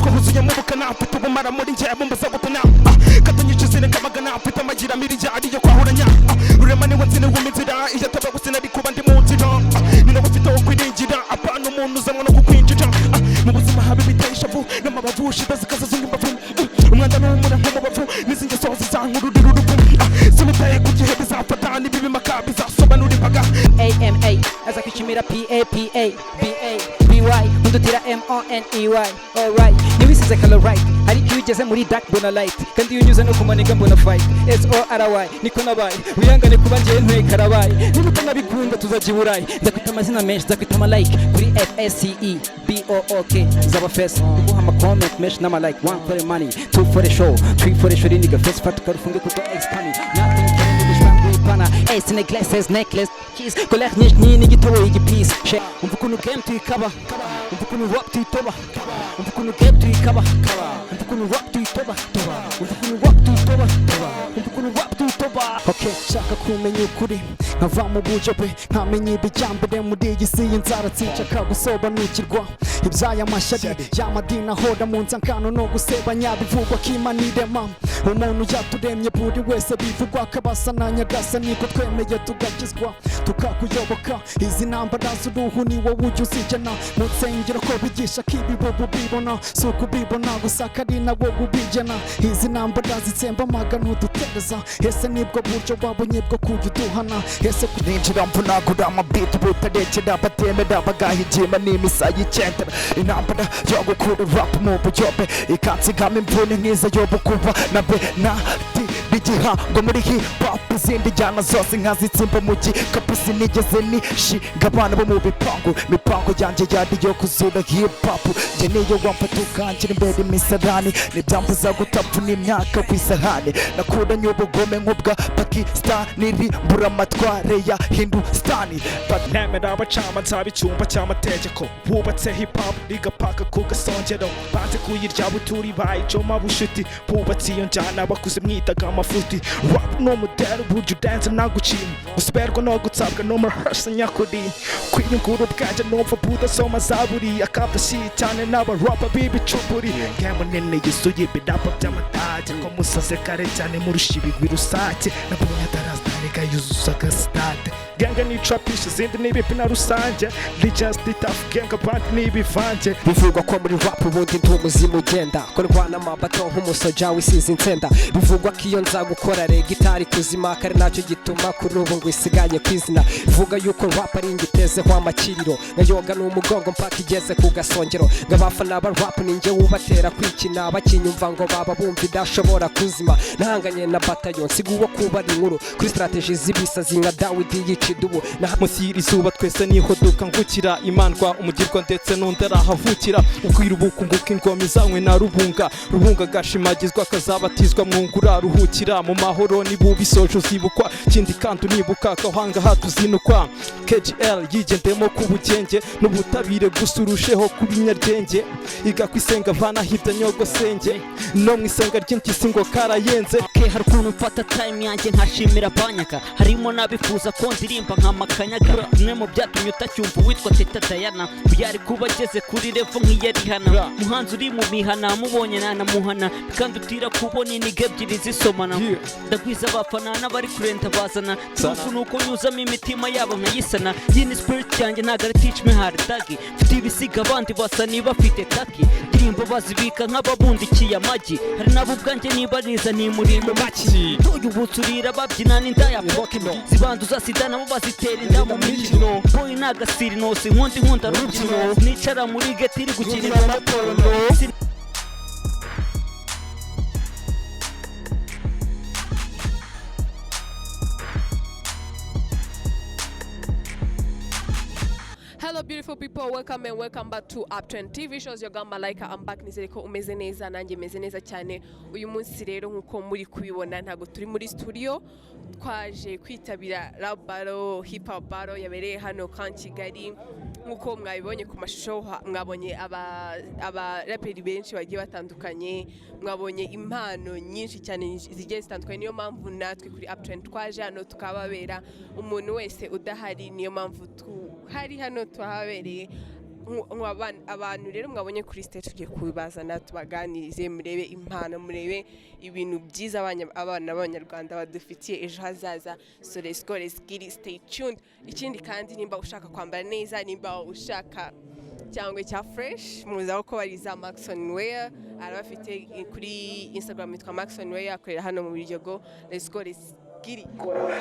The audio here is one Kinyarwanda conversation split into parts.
umutwe huzuye mu bukana mfite ubumara muri njye bumbaza gutana katanyije zine kamagana mfite amagira mirije ariyo kwahuranya rurema niwe nzine w'inzira iyo ataba gusina ari kuba ndi mu nzira ni nawe ufite wo kwiringira apana umuntu uzanwa no kukwinjira mu buzima haba ibiteye ishavu n'amabavu shida zikaza zunga imbavu umwanda n'umura nk'umubavu n'izingeso zizankururira uruvu simutaye ku gihe bizafata n'ibibi maka bizasobanura imbaga AMA aza kwishimira PAPA BA BY undutira MONEY alright nibisize color right hari igihe ugeze muri dark bona light kandi iyo unyuze no kumaniga mbona fight SORY niko nabaye wihangane kuba ngiye ntwe karabaye niba utanabikunda tuzajya i Burayi ndakwita amazina menshi ndakwita ama like kuri FSCE BOOK zaba face uguha ama comment menshi n'ama like 1 for the money 2 for the show 3 for the show nigga face fat karufunge kuto expand nothing can be strong pana ace in the glasses necklace keys kolech nini n'igitabo y'igipisi umva ukuntu game tuyikaba umva ukuntu rap tuyitoba umva ukuntu game tuyikaba umva ukuntu rap tuyitoba umva ukuntu rap tuyitoba umva ukuntu rap tuyitoba okay shaka kumenya ukuri nkava mu bujobe nkamenya ibijyambere muri iyi si y'inzara nshaka gusobanukirwa ibyaya mashyari y'amadini ahora mu nzangano no gusebanya bivugwa k'imanirema umuntu yaturemye buri wese bivugwa akabasa na nyagasa niko twemeye tugakizwa tukakuyoboka izi ntambara z'uruhu ni wowe ujya uzijyana mu nsengero ko bigisha ko ibibubu bibona si ukubibona gusa kari nawo ubijyana izi ntambara zitsemba amagana udutereza ese nibwo buryo wabonye bwo kujya uduhana ese kuninjira mvunagura amabiti butarekera batemera bagahigima n'imisaya icyendera intambara yo gukura rap mu buyobe ikansigama imvune nk'iza yo bukuba na benati bigihango muri hip hop izindi njyana zose nkazitsimba mu gikapu sinigeze nishinga abana bo mu mipango yanjye yari yo kuzura hip hop njye niyo wamfata ukangira imbere imisarani ntibyambuza gutapfuna imyaka ku isahani nakuranye ubugome nk'ubwa Pakistani rimbura amatware ya Hindustani nemera abacamanza b'icyumba cy'amategeko bubatse hip hop rigapaka ku gasongero banze kuyirya buturi bayicoma bushuti bubatse iyo njyana bakuze mwitaga amafuti rap no mudero buryo dance nagucima usiberwa no gutsabwa no rehearse nyakuri kwiyungura ubwanje numva budasoma zaburi akabdashi cyane n'abarapa b'ibicupuri game nene yuzuye ibidapa by'amadage ko musase kare cyane murusha ibigwi rusake nabonye atarazdarega yuzuzaga stade ganga ni trapisha zindi n'ibipina rusange just tough ganga band n'ibivanje bivugwa ko muri rap ubundi ntumuzimu ugenda korwa n'amabato nk'umusoja wisize insenda bivugwa ko iyo nza gukora gitari kuzima kare nacyo gituma kuri ubu ngo isiganye kwizina bivuga yuko rap ari ingitezeho amakiriro ngayoga n'umugongo mpaka igeze ku gasongero ngabafana ba rap ninjye wubatera kwikina bakinyumva ngo baba bumva idashobora kuzima nahanganye na bataillon siguwo kuba ari inkuru kuri strategy zibisa zinga Dawidi yikidubu na musiri zuba twese niho dukangukira imandwa umugirwa ndetse n'undarahavukira ukwirubuka nguka ingoma izanywe na rubunga gashimagizwa kazabatizwa mwungura ruhukira mu mahoro nibubisoje uzibukwa kindi kandi unibuka kahanga hatuzinukwa KGL yigendemo ku bugenge n'ubutabire gusurusheho kubinyargenge iga kwisenga vana hibya nyogosenge no mwisenga ry'intisi ngo karayenze hari ukuntu mfata time yanjye nkashimira banyaka harimo nabifuza ko ndirimba nk'amakanyaga bimwe mu byatumye utacyumva witwa Teta Diana byari kuba ageze kuri level nk'iyarihana muhanzi uri mu mihana mubonye nanamuhana kandi utira kubona iniga ebyiri zisomana ndagwiza abafana n'abari kurenta bazana nuko nyuzamo imitima yabo nkayisana yini spirit yanjye ntago ari teach me hard dagi mfite ibisiga abandi basa niba bafite taki ndirimbo bazibika nk'ababundikiye amagi hari nabo ubwanjye nibariza nimurimo maki tuyu butsurira babyina n'indaya pokino zibanduza sida nabo bazitera inda mu mikino boy nagasiri nose nkunda rukino nicara muri gate iri gukinira amaporo Hello beautiful people, welcome and welcome back to UPTREND TV shows. Your girl Malaika, I'm back. Nizere ko umeze neza nanjye meze neza cyane. Uyu munsi rero nkuko muri kubibona ntago turi muri studio, twaje kwitabira rap battle, hip hop battle yabereye hano kan Kigali. Nkuko mwabibonye ku mashusho, mwabonye aba raperi benshi bagiye batandukanye, mwabonye impano nyinshi cyane zigiye zitandukanye. Niyo mpamvu natwe kuri UPTREND twaje hano tukababera umuntu wese udahari, niyo mpamvu hari hano twahabereye abantu rero mwabonye kuri stage tugiye kubazana tubaganirize murebe impano murebe ibintu byiza abana b'abanyarwanda badufitiye ejo hazaza so let's get it, stay tuned. Ikindi kandi nimba ushaka kwambara neza nimba ushaka cyangwa cya fresh muzaho ko bariza Maxon Wear arabafite kuri Instagram yitwa Maxon Wear akorera hano mu Biryogo. Let's get it.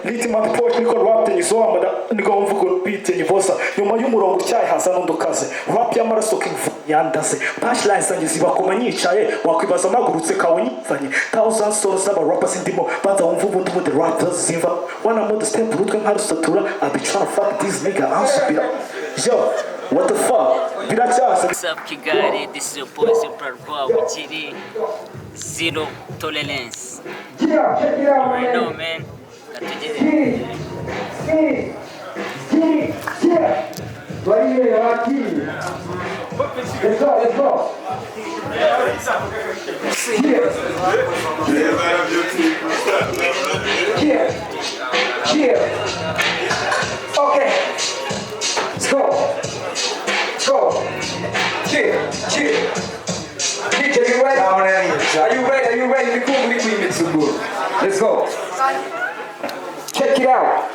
Litima report niko rap tenizomba niko mvugo beat nivosa nyuma y'umurongo cyayi haza n'undukaze rap y'amaraso yandaze punchlines zanjye zibakoma nyicaye wakwibaza magurutse kawonyizanye thousand souls aba rappers indimo baza wumva ubundi the rappers zimva wana mode step rutwe nka rusatura I be trying to fuck this nigga ansubira yo what the fuck biracyaza Kigali, this is your boy Superboy Wikiri Zero Tolerance. Right now, man. Let's go. Okay. Let's go. Cheer. DJ, you ready? Are you ready? Let's go. Check it out.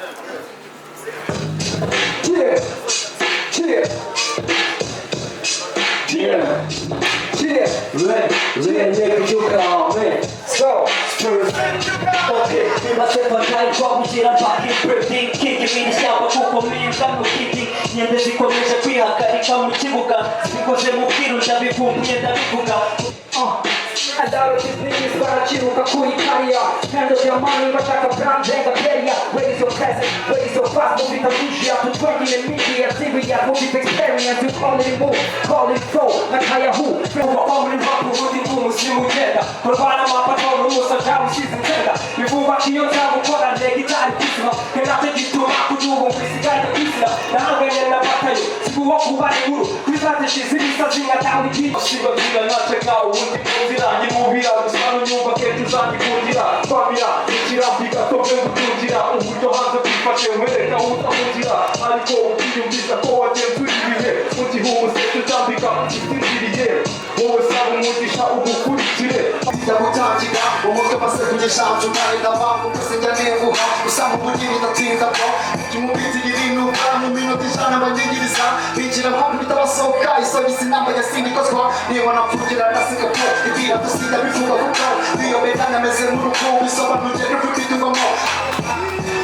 Cheer. Ready, you come, man. So, Okay, we must have a time trouble shit I'm fucking pretty kicking me the shower kuko mimi kama kiti nyende zikomeje kwihagarika mu kibuga zikoze mu kwirusha bivumbuye ndabivuga I doubt these niggas barachiruka kuri kariya handle your money bashaka brand zenga peria raise your presence raise your fast move it abushia to 20 in media serious move it experience you call it flow like haya who from all in rap rudi muslimu jeda korwana mapatoro musa jamu season tenda bivuga kiyo tabu kora legitari kisma kena tegituma kujubu mwisiganya kisna na hanganya na batayo sibuwa kubari guru kwizate shizibisa zinga tawi kiyo sigo zina na cheka undi kuzira nimubira gusana nyumva ketu zangi kundira famira ikira pika tobe kundira uburyo hanze kwifashe mwereka utamundira ariko ukiyumvisa ko wagenzuriye mutihumuse tutambika itinziriye wowe saba umugisha ugukurikire ndagutangira umutwe maze kunyeshanzu ntarenda mpamvu kusinjya neguha usanga ubugiri ndatinda bwo kimubitira ibintu mu minota ijana banyigiriza bigira mpamvu bitabasohoka isogisi inamba ya sindikozwa niba napfugira ndasiga ko ibwira dusinda bivuga kuko biyobera nameze nk'urukundo bisobanuje n'ukutiduvamo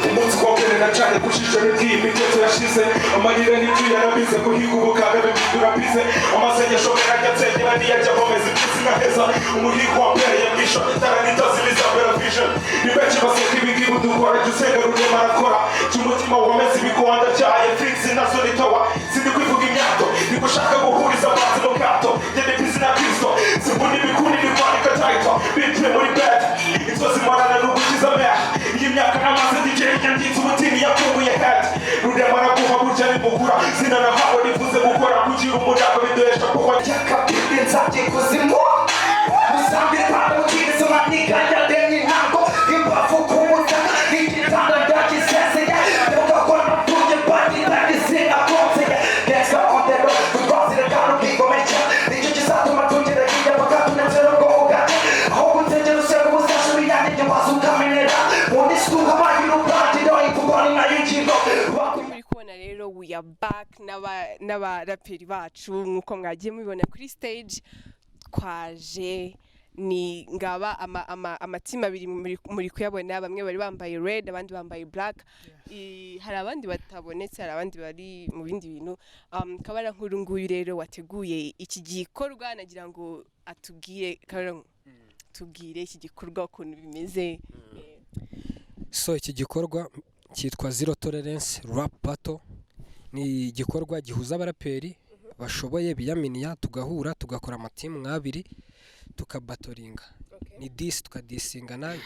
umunsi wa mbere nacanye kucisha n'ibwiye imiteto yashize amarira n'ibyo yarabize guhiga ubukanga bimwidura bize amasengesho merajya nsengera niyajya nkomeza ibyisi nkaheza umuhigo wa mbere yamwisho itara n'intozi bizabera vision ni benshi baseka ibingibi udukora jya usenga rurema arakora cy'umutima wameze ibigonda cyaye fix nazo nitowa sindi kwivuga imyato ni gushaka guhuriza amazi mu kato ngende bizi na kristo simbona ibikuni ni kwandika title bitwe muri bed inzozi mwarana n'ugukiza meya iyi myaka n'amaze digenya nditse umutini yafunguye head rurema araguha burya nimugura zina nahawe nivuze gukora kugira umuryango biduhesha kuko yakabwirwe nzabye kuzimu musambe pano kirizo maniganya denye ntango imbavu kumuta igitanda ndakiseseye ndakakora mapuje bandi ndakisina konseye let's go on the road tukazira kano kikomecha nicyo kizatuma tugera kijya bakatunezero ngo ugate aho gutegera usanga ubuzashubirane njye wazukamenera undi situka mayiro bandi doi kubona na yinjiro muri kubona rero we are back n'abaraperi bacu nk'uko mwagiye mubibona kuri stage twaje ni ngaba amatima abiri muri kuyabona bamwe bari bambaye red abandi bambaye black hari abandi batabonetse hari abandi bari mu bindi bintu kabara nkuru nguyu rero wateguye iki gikorwa nagira ngo atubwire kabara tubwire iki gikorwa ukuntu bimeze. So iki gikorwa cyitwa Zero Tolerance Rap Battle ni igikorwa gihuza abaraperi bashoboye biyaminiya tugahura tugakora amatimu nk'abiri tukabatoringa ni disi tukadisingana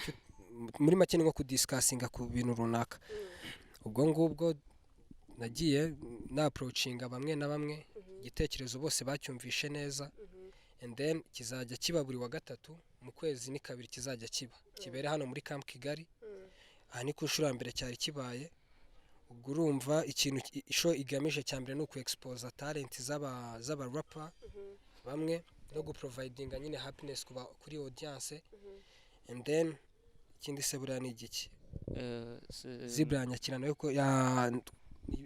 muri make ni nko kudisikasinga ku bintu runaka ubwo ngubwo nagiye na approachinga bamwe na bamwe igitekerezo bose bacyumvishe neza and then kizajya kiba buri wa gatatu mu kwezi ni kabiri kizajya kiba kibere hano muri Camp Kigali aha ni ku nshuro ya mbere cyari kibaye ubwo urumva ikintu isho igamije cyambere no ku expose talent z'aba rapper bamwe no guprovidinga nyine happiness kuri audience and then ikindi se buriya ni igiki zibranya kirana yuko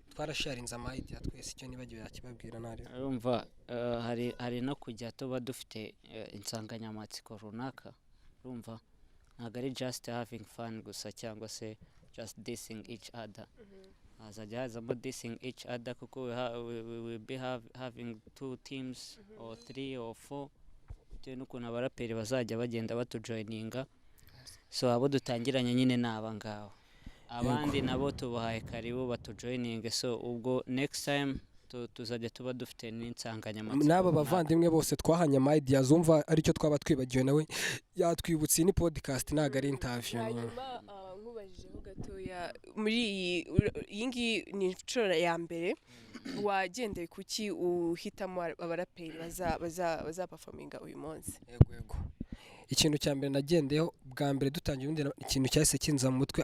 twarasharinze ama idea twese icyo nibagiwe yakibabwira nari urumva hari no kujya tuba dufite insanganyamatsiko runaka urumva ntabwo ari just having fun gusa cyangwa se just dissing each other hazajya hazamo dissing each other kuko we will be having 2 teams or 3 or 4 bitewe n'ukuntu abaraperi bazajya bagenda batujoininga so abo dutangiranye nyine ni aba ngabo abandi nabo tubahaye karibu batujoininge so ubwo next time tuzajya tuba dufite n'insanganyamatsiko n'aba bavandimwe bose twahanye ama ideas zumva aricyo twaba twibagiwe nawe yatwibutse ni podcast ntago ari interview nkubajijeho gatoya muri iyi ngiyi ni inshuro ya mbere wagendeye kuki uhitamo abaraperi bazaperforminga uyu munsi yego ikintu cya mbere nagendeyeho bwa mbere dutangiye ubundi ikintu cyahise kinza mu mutwe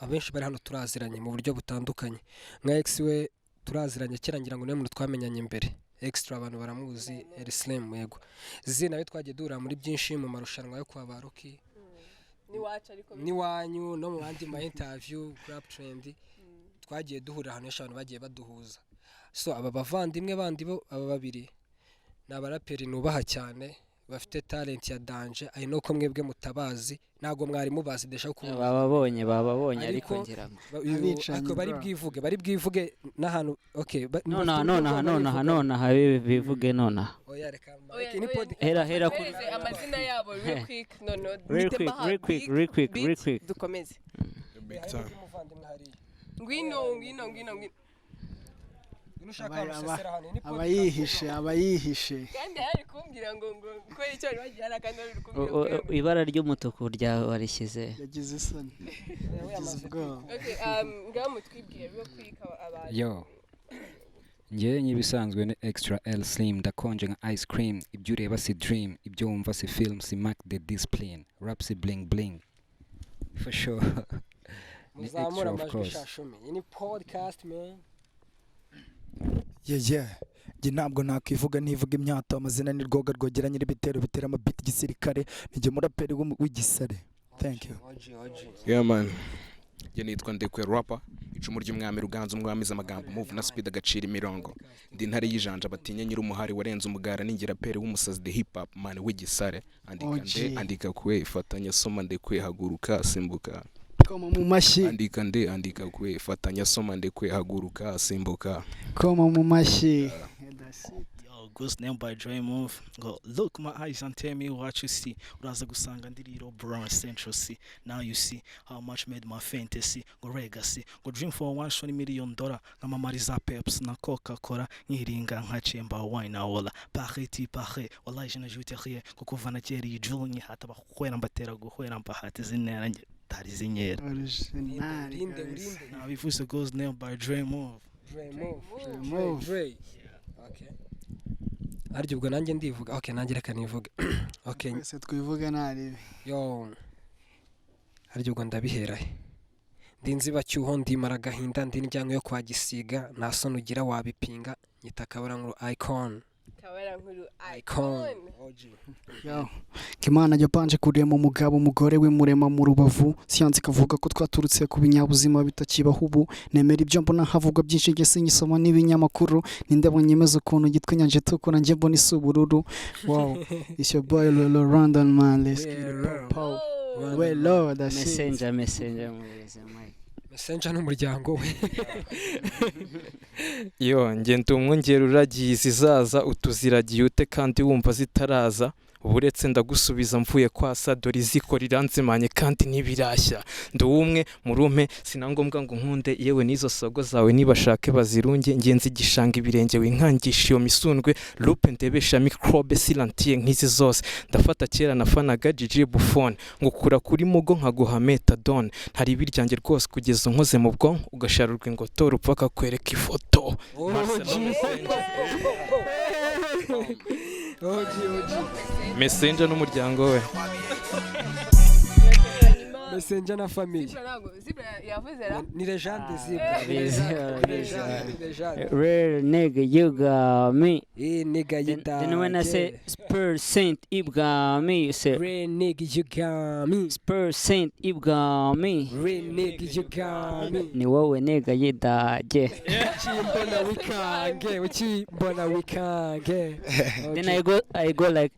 abenshi bari hano turaziranye mu buryo butandukanye nka X we turaziranye kirangira ngo niwe muntu twamenyanye imbere extra abantu baramuzi Slim yego zina nawe twagiye duhura muri byinshi mu marushanwa yo kwa Baroki ni wanyu no mu bandi ma interview rap trend twagiye duhura ahantu abantu bagiye baduhuza so aba bavandimwe bandi bo aba babiri ni abaraperi nubaha cyane bafite talent ya danger ari no ko mwebwe mutabazi nago mwari mubazi desha ko bababonye ariko ngira ngo bari bwivuge n'ahantu okay nona habibi bivuge nona oya reka hera amazina yabo real quick dukomeze ngwino abayihishe kandi hari kumbwira ngo kubera icyo bari bagira kandi bari kumbwira ibara ry'umutuku ryarishyize yagize isoni ngaho mutwibwire rwo kwika abantu yo njye nyibisanzwe ni extra L Slim ndakonje nka ice cream ibyo ureba si dream ibyo wumva si film si mark the discipline rap si bling bling for sure ni extra of course ni podcast man yeah njye ntabwo nakwivuga nivuga imyato amazina ni rwoga rwogera nyiri bitero bitera amabiti gisirikare nijye muraperi w'igisare thank you yeah man njye nitwa Ndekwe rapper icumu ry'umwami ruganza umwamiza amagambo move na speed agacira imirongo ndi ntare y'ijanja batinya nyiri umuhari warenze umugara ningira peri w'umusazi the hip hop man w'igisare andika kwe ifatanya soma Ndekwe haguruka simbuka koma mu mashi andika kwe ifatanya soma Ndekwe haguruka simbuka koma mu mashi Ghost name by Dre Move. Go look my eyes and tell me what you see. Uraza gusanga ndiriro brown central see. Now you see how much made my fantasy. Go legacy. Go dream for $1 million. Ngama mariza peps na Coca-Cola. Ngiringa nka chemba wine awola. Pareti. Wallahi jina jute rien. Kuko vana jeri drill nyi hata bakwera mbatera guhwera mbahati zinera nje. Tari zinyera. Now before Ghost name by Dre Move. Dre. Okay. Aryo ubwo nanjye ndivuga okay nanjye reka nivuge okay twese twivuga nari yo aryo ubwo ndabihera ndinzi bacyuho ndimara gahinda ndi njyango yo kwa gisiga naso nugira wabipinga nyitakabara nkuru icon yo Kimana yapanje kurema umugabo umugore we murema mu rubavu siyanze kavuga ko twaturutse ku binyabuzima bitakibaho ubu nemera ibyo mbona havugwa byinshi ngese nyisoma n'ibinyamakuru nindebo nyemeza ukuntu gitwe nyanje tukura nje mbona isubururu wow it's your boy London man let's get it pop well lord that messenger mureze Mike messenger n'umuryango we yo ngende umwongera uragiye izizaza utuziragiye ute kandi wumva zitaraza uburetse ndagusubiza mvuye kwasa dore iziko riranzimanye kandi ntibirashya nduwumwe murume sinangombwa ngo nkunde yewe nizo sogo zawe nibashake bazirunge ngenzi gishanga ibirenge winkangisha iyo misundwe lupe ndebesha microbe silantiye nk'izi zose ndafata kera nafanaga Gigi Buffon ngukura kuri mugo nkaguha metadone ntari biryange rwose kugeza unkoze mu bwonko ugasharurwa ngo tora upaka kwereka ifoto Messenger n'umuryango we Messenger na family yavuze ra ni legende zibwa Real nigga, you got me. nigga you Then when I say percent, you got me. You say real nigga you got me percent, you got me. real nigga you got me Ni wowe nigga yidaje. ukimbona wikange Then I go like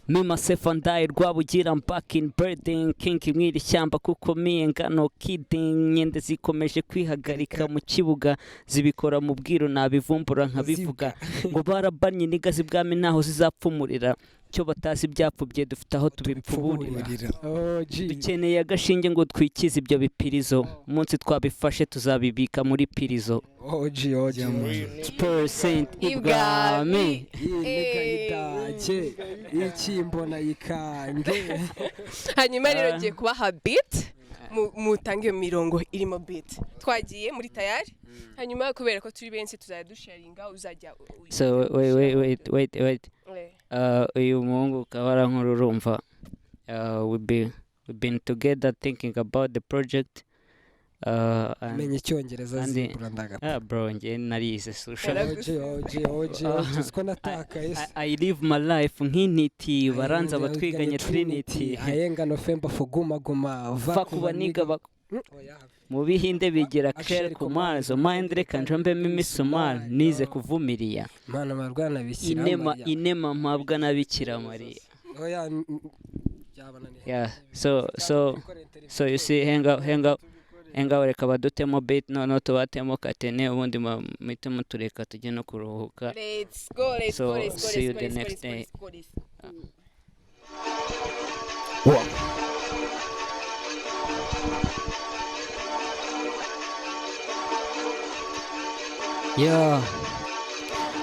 me myself and I rwabugira I'm back in birding kinki mwiri shyamba kuko me ngano kidding nyende zikomeje kwihagarika mu kibuga zibikora mu bwiro nabivumbura nkabivuga ngo barabanye niga zibwami naho zizapfumurira cyo batazi ibyapfubye dufite aho tubipfuburira dukeneye agashinge ngo twikize ibyo bipirizo umunsi twabifashe tuzabibika muri pirizo percent ibwami ikimbona yikange hanyuma rero ngiye kubaha beat mutange iyo mirongo irimo beat twagiye muri tayari hanyuma kubera ko turi benshi tuzajya dusharinga uzajya so wait uyu muhungu ukaba warankururumva we've been together thinking about the project menye icyongereza zibura ndagapfa bro nge narize ko natakaye I live my life nk'intiti baranza batwiganye Trinity ayenga November fuguma va kubaniga mu bihinde bigira kera ku mazo mindre kanjombe mimisumar nize kuvumiriya mana marwana bikira inema mpabwa nabikira Maria yeah so you see hang out reka badutemo beat no tubatemo katene ubundi mitemo tureka tujye no kuruhuka. Let's go see you the next day. Yeah,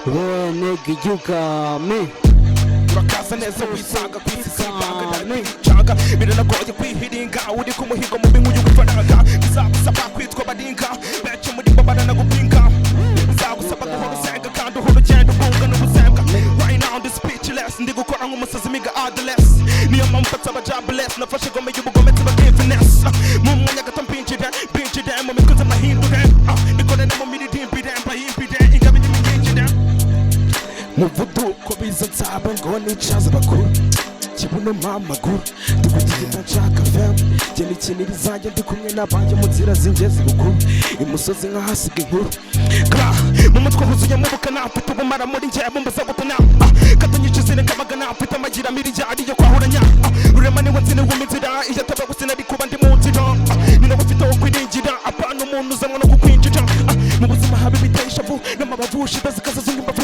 real nigga you got me. urakaza neza wisanga ku isi zibanga ndabicaga biranagoye kwihiringa uri ku muhigo mubi nk'uyu w'ifaranga bizagusaba kwitwa badinga benshi muri bo baranagupinga bizagusaba guhora usenga kandi uhora ugenda ubunga n'ubusembwa right now ndi speechless ndi gukora nk'umusazi miga adless niyo mpamvu mfata abajobless nafashe gome y'ubugome tubagiye finesse mu mwanya gato mbinjire mu mikunzi amahindure nikorera mu miririmbire mbahimbire ingabire imigingire muvuduko biza nsaba ngo nicaza bakuru kibuno mamaguru ndikugenda nshaka fem jye nikinira izanjye ndi kumwe n'abanjye mu nzira z'ingezi bukuru imusozi nk'ahasiga inkuru mu mutwe huzuyemo ubukana mfite ubumara muri njye bumbaza gutana katanyije zine kamagana mfite amagira mirije ariyo kwahuranya rurema niwe nzine w'imizira iyo ataba gusina ari kuba ndi mu nzira ni nawe ufite wo kwiringira apana umuntu uzanwa no kukwinjira mu buzima haba ibiteye ishavu n'amabavu shida zikaza zunga imbavu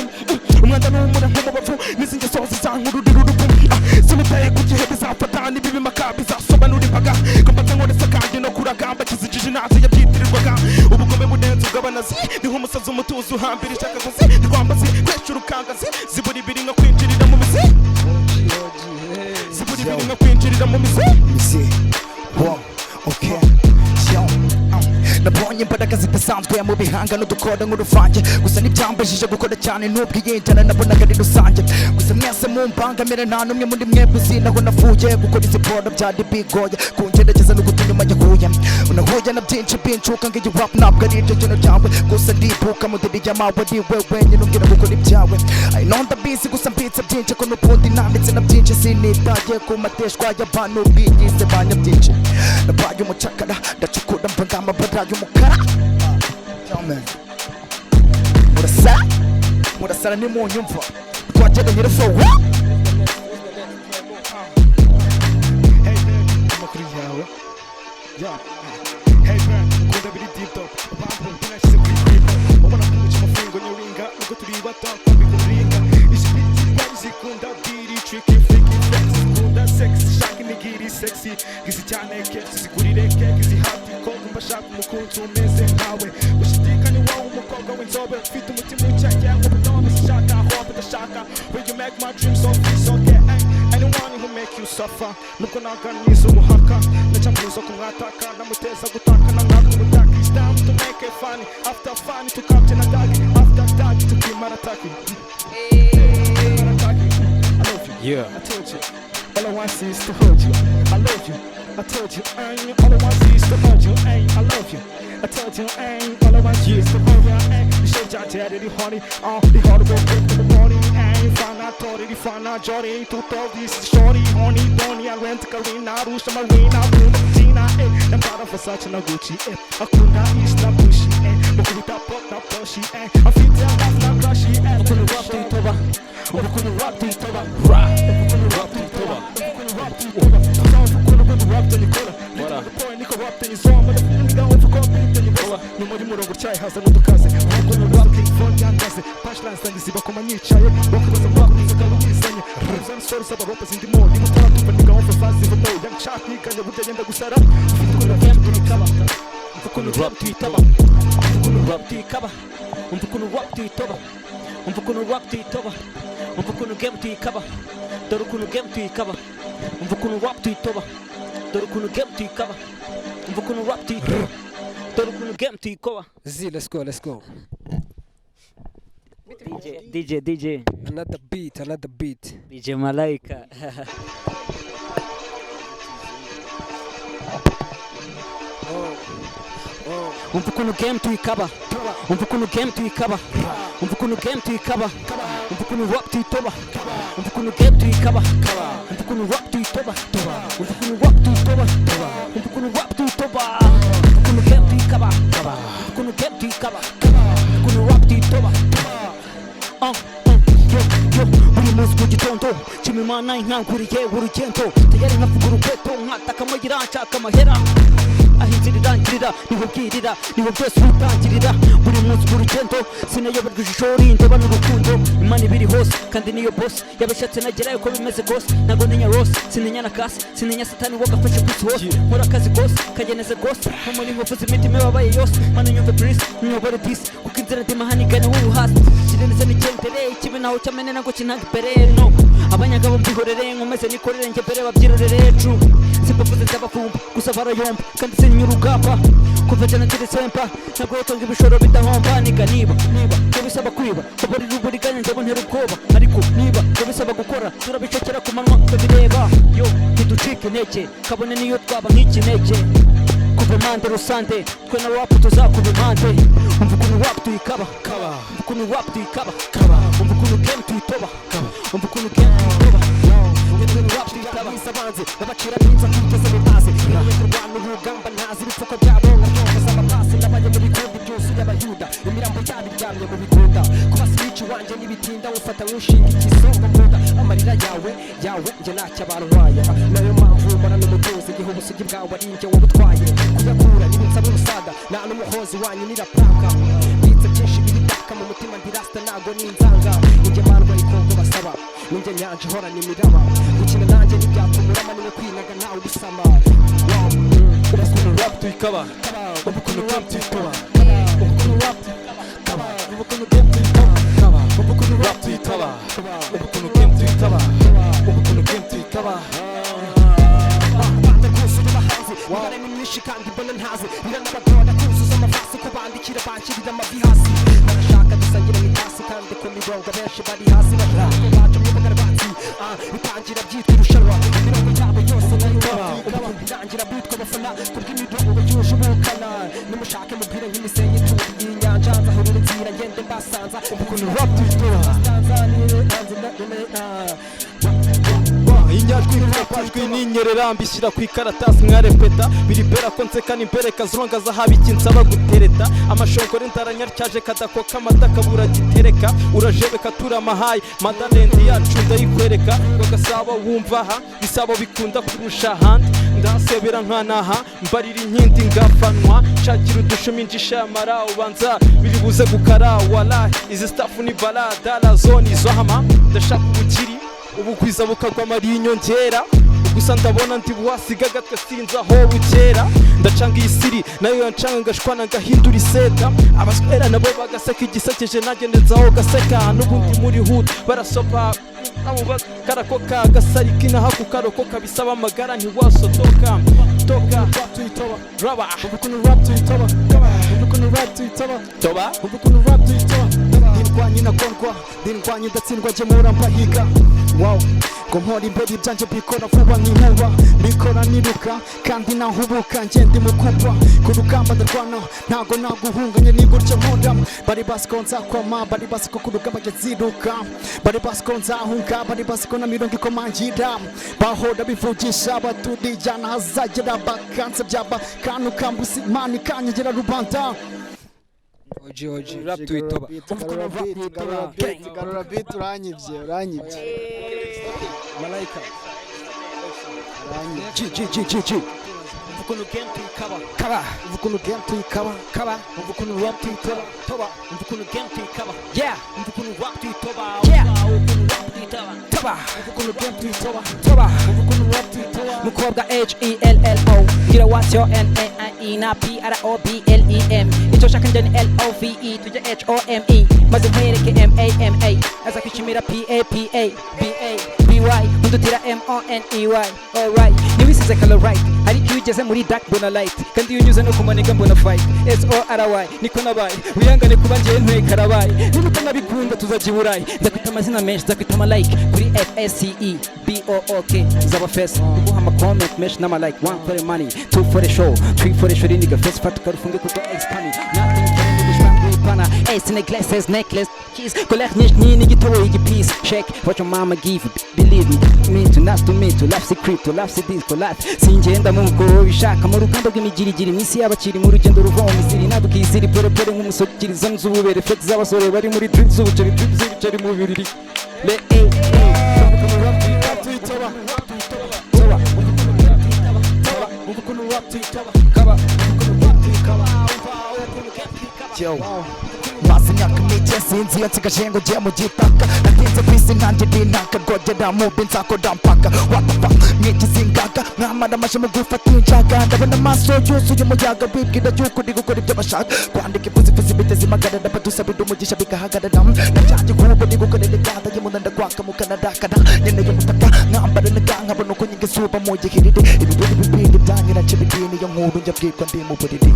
umwanda n'umura nk'umubavu n'izingeso zizankururira uruvu simutaye ku gihe bizafata n'ibibi maka bizasobanura imbaga kombaza nkoresa kandi no kuragamba kizijije nazo yabyitirirwaga ubugome budenze bw'abanazi ni nk'umusazi umutuzo uhambira ishakaguzi rwambazi kwesha urukangazi zibura ibiri nka kwinjirira mu mizi zibura ibiri nka kwinjirira mu mizi okay nabonye imbaraga zidasanzwe mu bihangano dukora nk'uruvange gusa ntibyambajije gukora cyane n'ubwiyentana nabonaga ari rusange gusa mwese mumbangamira nta n'umwe muri mwebwe uzi naho navuye gukora izi siporo byari bigoye kungerageza no gutuma yahuye unahuye na byinshi bincuka ngo iyi rap ntabwo ari iryo joro ryawe gusa ndibuka mu diri y'amawe ari we wenyine umbwira gukora ibyawe I know ndabizi gusa mbitse byinshi ko n'ubundi nanditse na byinshi sinitaye ku mateshwa y'abantu bigize banyabyinshi nabaye umucakara ndacukura mvanga amabara y'umukara murasara ni mu nyumva twajyaga nyir'ifo amakuru yawe ukunda biri deep top abantu binashyize kuri kripo ubona kumuca amafungo nyuringa ubwo turi bato twambikuringa izi biti bari zikunda biri tricky freaky flex zikunda sex zishaka imigiri sexy gizi cyane keke zigurire keke zihati koga mbashaka umukunzi umeze nkawe ushidikanya wawe umukobwa w'inzobe ufite umutima ucenge nk'ubudome zishaka hope ndashaka will you make my dreams so free so get anyone who make you suffer nubwo naganiriza umuhaka ndacambuza kumwataka ndamuteza gutaka na mwaka ubutaka it's time to make it funny after funny to captain a dog after dog to keep marataki I love you yeah I told you all I want is to hold you I love you I told you I ain't all I want is to hold you, ain't I love you. I told you I ain't all I want is to hold you, ain't. You should just tell it, honey. The hard work in the morning, ain't find out, told it, find out, Johnny. To all this shorty, honey, Bonnie, I went to Karina, Rusha Marina, Tina, eh. I'm proud of Versace, no Gucci, eh. Akuna is not pushy, eh. But we top up, not pushy, eh. I feel that I'm not crushy, eh. I'm gonna rock the toba. I'm gonna rock the toba. Rock. I'm gonna rock the toba. I'm gonna rock the toba. I'm gonna rock the Nicola. Bora. Põe Nico rock the zone, mas nigga on for copy the Nicola. No more de murongo chai hasa no dukaze. I'm gonna rock the front and gaze. Punchlines and the como ni chai. Rock the rock the kala ni sanya. Ruzan stories about roupas in the mode. Ni mutara tu nigga on for fast in the mode. Young chat ni kanya buta yenda gusara. I'm gonna rock the kaba. I'm gonna rock the toba. I'm gonna rock the kaba. I'm gonna rock the toba. I'm gonna rock the toba. I'm gonna get the kaba. Doro kuno get the kaba. I'm gonna rock the toba. Doro kuno get the kaba. I'm gonna rock the toba. Doro kuno get the kaba. Z, let's go, let's go. DJ. Another beat. DJ Malaika. Umvukuno game tuyikaba umvukuno game tuyikaba umvukuno game tuyikaba umvukuno rap tuyitoba umvukuno game tuyikaba umvukuno rap tuyitoba umvukuno rap tuyitoba umvukuno rap tuyitoba umvukuno game tuyikaba umvukuno game tuyikaba umvukuno rap tuyitoba yo buri munsi ku gitondo kimimana inkankuriye urugendo tayari nkafugura ukweto nkataka amagira nshaka amahera ahindira niho bwirira niho byose bitangirira buri munsi urugendo sinayoberwa ishuri ndeba n'urukundo imana ibiri hose kandi niyo boss yabashatse nagerayo ko bimeze gose nago ninya rose sininya na kasi sininya satani wagafashe kwisi hose nkora akazi gose kageneze gose muri nkovuze imitima yabaye yose mana nyumve please nyobore this kuko inzira ndima hanigana wowe hasi kireneze nigendere ikibi naho cyamenena ngo kinanga imbere no abanyagabo mbihorere nkomeze nikorere nge mbere babyirorere true sibavuze ndabafumba gusa barayomba kandi sinyurugapa kuva cyane tirisempa ntabwo utonga ibishoro bidahomba niba ko bisaba kwiba ko bari ruburiganya njye bontera ubwoba ariko niba ko bisaba gukora turabicokera ku manwa babireba yo ntiducike intege kabone niyo twaba nk'ikinege kuva mande rusande twe na rap tuzakuba impande umva ukuntu rap tuyikaba umva ukuntu rap tuyikaba umva ukuntu game tuyitoba umva ukuntu game tuyitoba rap tuyikaba isabanze babacira n'inza kugeze mu mazi nawe kurwana urugamba ntazi ibipfuko byabo nk'abyonka z'amapasi n'abajya mu bikombe byose y'abayuda imirambo yabo iryamye mu bigunda kuba switch wanjye n'ibitinda ufata nk'ushinga ikizongo munda amarira yawe njye ntacyo abarwanya nayo mpamvu mbona n'umutuzi igihe ubusugi bwawe ari njye wabutwaye kuyakura n'ibinsaba umusaga nta n'umuhozi wanyu nirapranka bitse byinshi biritaka mu mutima ndirasta ntago n'inzanga ninjye mandwa ikongo basaba ninjye nyanja ihorana imiraba gukina nanjye ntibyatumurama niwe kwinaga nawe ubisama ubukuntu rap tuyikaba ubukuntu rap tuyitoba ubukuntu rap ubukuntu game tuyitaba ubukuntu rap tuyitaba ubukuntu game tuyitaba ubukuntu game tuyitaba Wabare ni myinshi kandi mbona ntazi biranabagora kuzuza amavasi ko bandikira bankirira amavi hasi barashaka dusangira mitasi kandi ku mirongo benshi bari hasi bashaka ko baca mu bagarbatsi bitangira byitwa irushanwa imirongo yabo yose nayo birangira bitwa abafana kubw'imirongo byuje ubukana nimushake mubwire nk'imisenyi tuyi inyanja nzahurura inzira ngende mbasanza ukuntu rap tuyitoba inyajwi n'amajwi n'inyerera mbishyira ku ikaratasi mwarepeta biribera ko nseka n'imbereka zironga zahabi ikinsaba gutereta amashongore ndaranyaryaje kadakoka amata kabura gitereka urajebeka turamahaye madalenti yacu ndayikwereka bagasaba wumva aha bisabo bikunda kurusha ahandi ndasebera nkanaha mbarira inkindi ngafanwa nshakira udushumi njisha amara ubanza biri buze gukara wala izi staff ni balada la zone izohama ndashaka ubukiri ubukwiza bukagwa mari inyongera gusa ndabona ndi buhasiga gatwe sinza ho bukera ndacanga iyi siri nayo yancanga ngashwana ngahindura iseta abaswera nabo bagaseka igisekeje nagende nzaho gaseka n'ubundi muri hood barasopa abo karakoka gasari kinaha ku karokoka bisaba amagara ntiwasotoka toka tuyitoba raba ubukuntu rap tuyitoba ubukuntu rap tuyitoba toba ubukuntu rap tuyitoba ndwanyi nagondwa ndindwanyi ndatsindwa jye mpora mbahiga wow ngo nkora imbere ibyanjye bikora vuba nk'inkuba mbikora niruka kandi nahubuka njye ndi mukuba ku rugamba ndarwana ntago naguhunganye ni gutyo nkora bari bazi ko nzakwama bari bazi ko ku rugamba njye nziruka bari bazi ko nzahunga bari bazi ko na mirongo ikomangira bahora bivugisha baturijyana hazagera bakanse byaba kantu kambusi mani kanyegera rubanda oji rap tuyitoba garura beat uranyibye Malaika G Mvukuntu game tuyikaba kaba uvukuntu game tuyikaba kaba mvukuntu rap tuyitoba toba mvukuntu game tuyikaba yeah mvukuntu rap tuyitoba yeah mvukuntu rap tuyitoba toba mvukuntu game tuyitoba toba mvukuntu rap tuyitoba mukobwa HELLO gira what's your NAIE na PROBLEM icyo shaka njye ni LOVE tujya HOME maze nkwereke MAMA aza kwishimira PAPA BA BY undutira MONEY alright niwisize color right hari icyo ugeze muri dark bona light kandi iyo unyuze no kumaniga mbona fight SORY niko nabaye wihangane kuba njye ntwe karabaye niba utanabikunda tuzajya i Burayi nzakwita amazina menshi nzakwita ama like kuri FSCE BOOK zaba face uguha ama comment menshi n'ama like 1 for the money 2 for the show 3 for the show nigga face fat karufunge kuko expand nothing can be destroyed pana ace in the glasses necklace keys collect ni igitobo igipiece check what your mama give you believe me to not to me to life secret to life this for life singenda mu bwo bishaka mu rugamba rw'imigirigiri misi y'abakiri mu rugendo ruva mu misiri nadukiziri pore pore nk'umusokiriza nzububere fete z'abasore bari muri drip z'ubuceri mu biriri le Yo, maze imyaka mike sinzi nsigaje ngo njye mu gitaka natinze ku isi nanjye ndinaka rwogera mu binsakora mpaka what the fuck mwikizingaga mwamara amaje mu gufata injaga ndabona amaso yuzuye umuyaga bibwira yuko ndi gukora ibyo bashaka kwandika ifuzifuzi biteze impagarara badusabira umugisha bigahagarara najyanye kuko ndi gukorera iganda y'umuntu ndakwaka mu kanadakana nkeneye umutaka nkambara nega nkabona uko nyinga izuba mu gihirire ibibiri bibiri byanjye nace bidini iyo nkuru njya bwirwa ndi mu buriri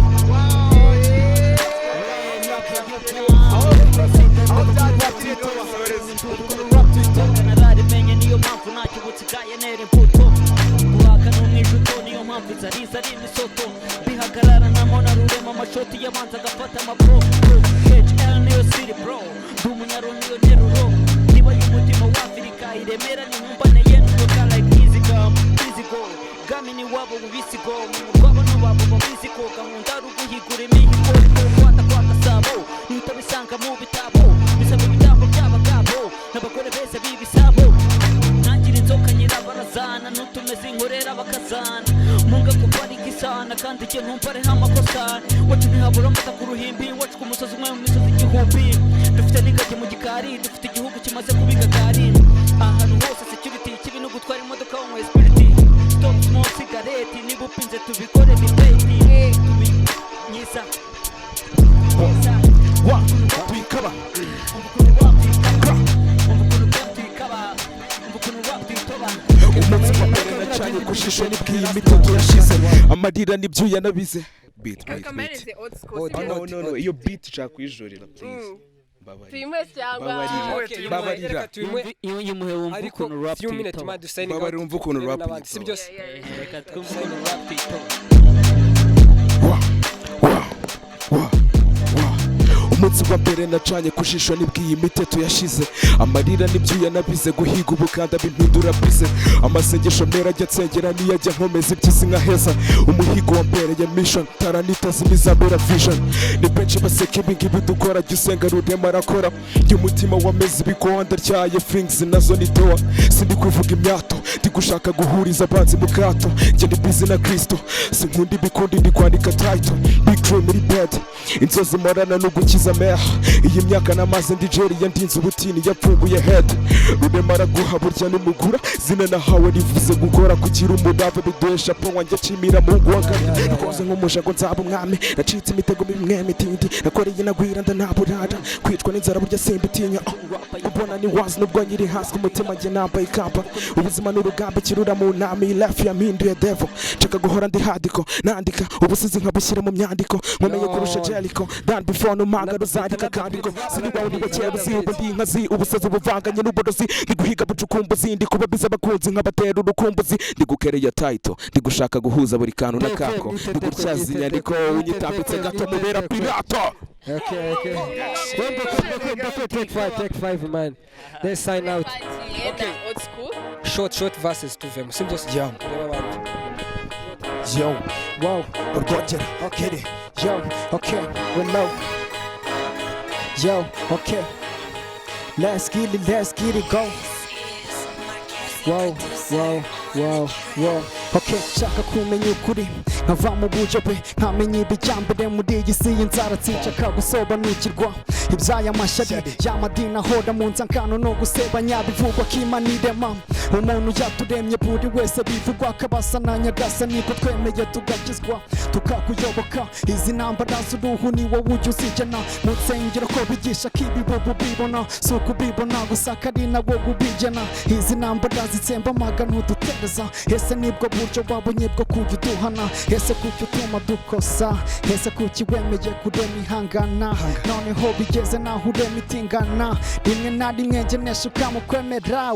nararimenye niyo mpamvu ntakibutse ikayenera imbuto guhaka n'umwijuto niyo mpamvu izariza ari imisoto bihagararana na rurema amashoti yabanza agafata amapro HL niyo siri bro ndi umunyaro niyo nteruro niba y'umutima wa Afurika iremera ni nkumbaneye n'uruka like easy go gami ni wabo ubisigo mu rwabo n'ubabo babisiko gahunda ruguhigura imihigo kwata kwa gasabo nitabisanga mu bitabo bisaba ibitambo by'abagabo n'abagore beza b'ibisabo ntangira inzoka nyirabarazana n'utumeze inkorera bakazana munga kubarika isana kandi igihe ntumpareho amakosa wacu ntihabura amata ku ruhimbi wacu ku musozi umwe mu misozi igihumbi dufite n'ingagi mu gikari dufite igihugu kimaze kuba igagari ahantu hose security kibi no gutwara imodoka wanyweye spiriti stop small cigarette niba upinze tubikore debate tuminyiza tuyikaba umunsi wa mbere nacanye ku shisho nibwiye imitoto yashize amarira nibyo yanabize beat Kamereze old school. no iyo beat nshaka kuyijorera please Tuyimwe cyangwa babarira iyo muhe wumva ariko ukuntu rap few minutes tuyitoba man dusigning babarira wumva ukuntu rap si byose reka twumve ukuntu rap tuyitoba umunsi wa mbere nacanye ku shisho nibwiye imiteto yashize amarira nibyo yanabize guhiga ubukanda bimpindura bize amasengesho mpera ajya nsengera niyo ajya nkomeza iby'isi nka heza umuhigo wa mbere ya mission taranitazimiza mbera vision ni benshi baseka ibi ngibi dukora jya usenga rurema arakora y'umutima wameze ibikonda ryaye things nazo ni doa sindi kuvuga imyato ndi gushaka guhuriza abanzi mu kato njye ndi busy na Kristo sinkunda ibikundi ndi kwandika title big dream muri bed inzozi morana no gukiza meha iyi myaka namaze ndi jeri yandinze ubutini yapfunguye head rurema araguha burya n'umugura zina nahawe rivuze gukora kugira umudave bidesha po wanjye cimira mungu wangari rwose nk'umuja ngo nzaba umwami nacitse imitego mimwe mitindi nakoreye nagwira ndanaburara kwitwa n'inzara burya simbitinya kubona ni wazi nubwo nyiri hasi umutima njye nambaye ikamba ubuzima n'urugamba kirura mu nama iyi life yampinduye devil nshaka guhora ndi hadiko nandika ubusizi nkabushyira mu myandiko nkomeye kurusha Jericho than before no manga ruzandika kandi ngo sinibaho niba kera uzi ubu ndi inkazi ubusazi buvanganye n'uburozi ndi guhiga bucukumbuzi ndi kubabiza abakunzi nkabatera urukumbuzi ndi gukereye title ndi gushaka guhuza buri kantu n'akako ndi gutyaza inyandiko unyitambitse gato mubera pirato. Okay. Take five, man. Let's sign out. Okay. Old school. Short verses to them. Sim just Yo. Wow. Roger. Okay. Yo. Okay. We're low. Yo. Okay. Let's get it, go. Wow. Okay, shaka kumenya ukuri nkava mu bujobe nkamenya ibijyambere muri iyi si y'inzara nshaka gusobanukirwa iby'aya mashyari y'amadini ahora mu nzangano no gusebanya bivugwa ko Imana irema umuntu yaturemye buri wese bivugwa ko abasa na nyagasani niko twemeye tugakizwa tukakuyoboka izi ntambara z'uruhu ni wowe ujya uzigena mu nsengero ko bigisha ko ibibubu bibona si ukubibona gusa ko ari nawo ubigena izi ntambara zitsemba amagana udutereza ese nibwo buryo wabonye bwo kujya uduhana ese kuki utuma dukosa ese kuki wemeye kurema ihangana noneho bigeze naho urema itingana rimwe na rimwe ngenesha ukamukwemera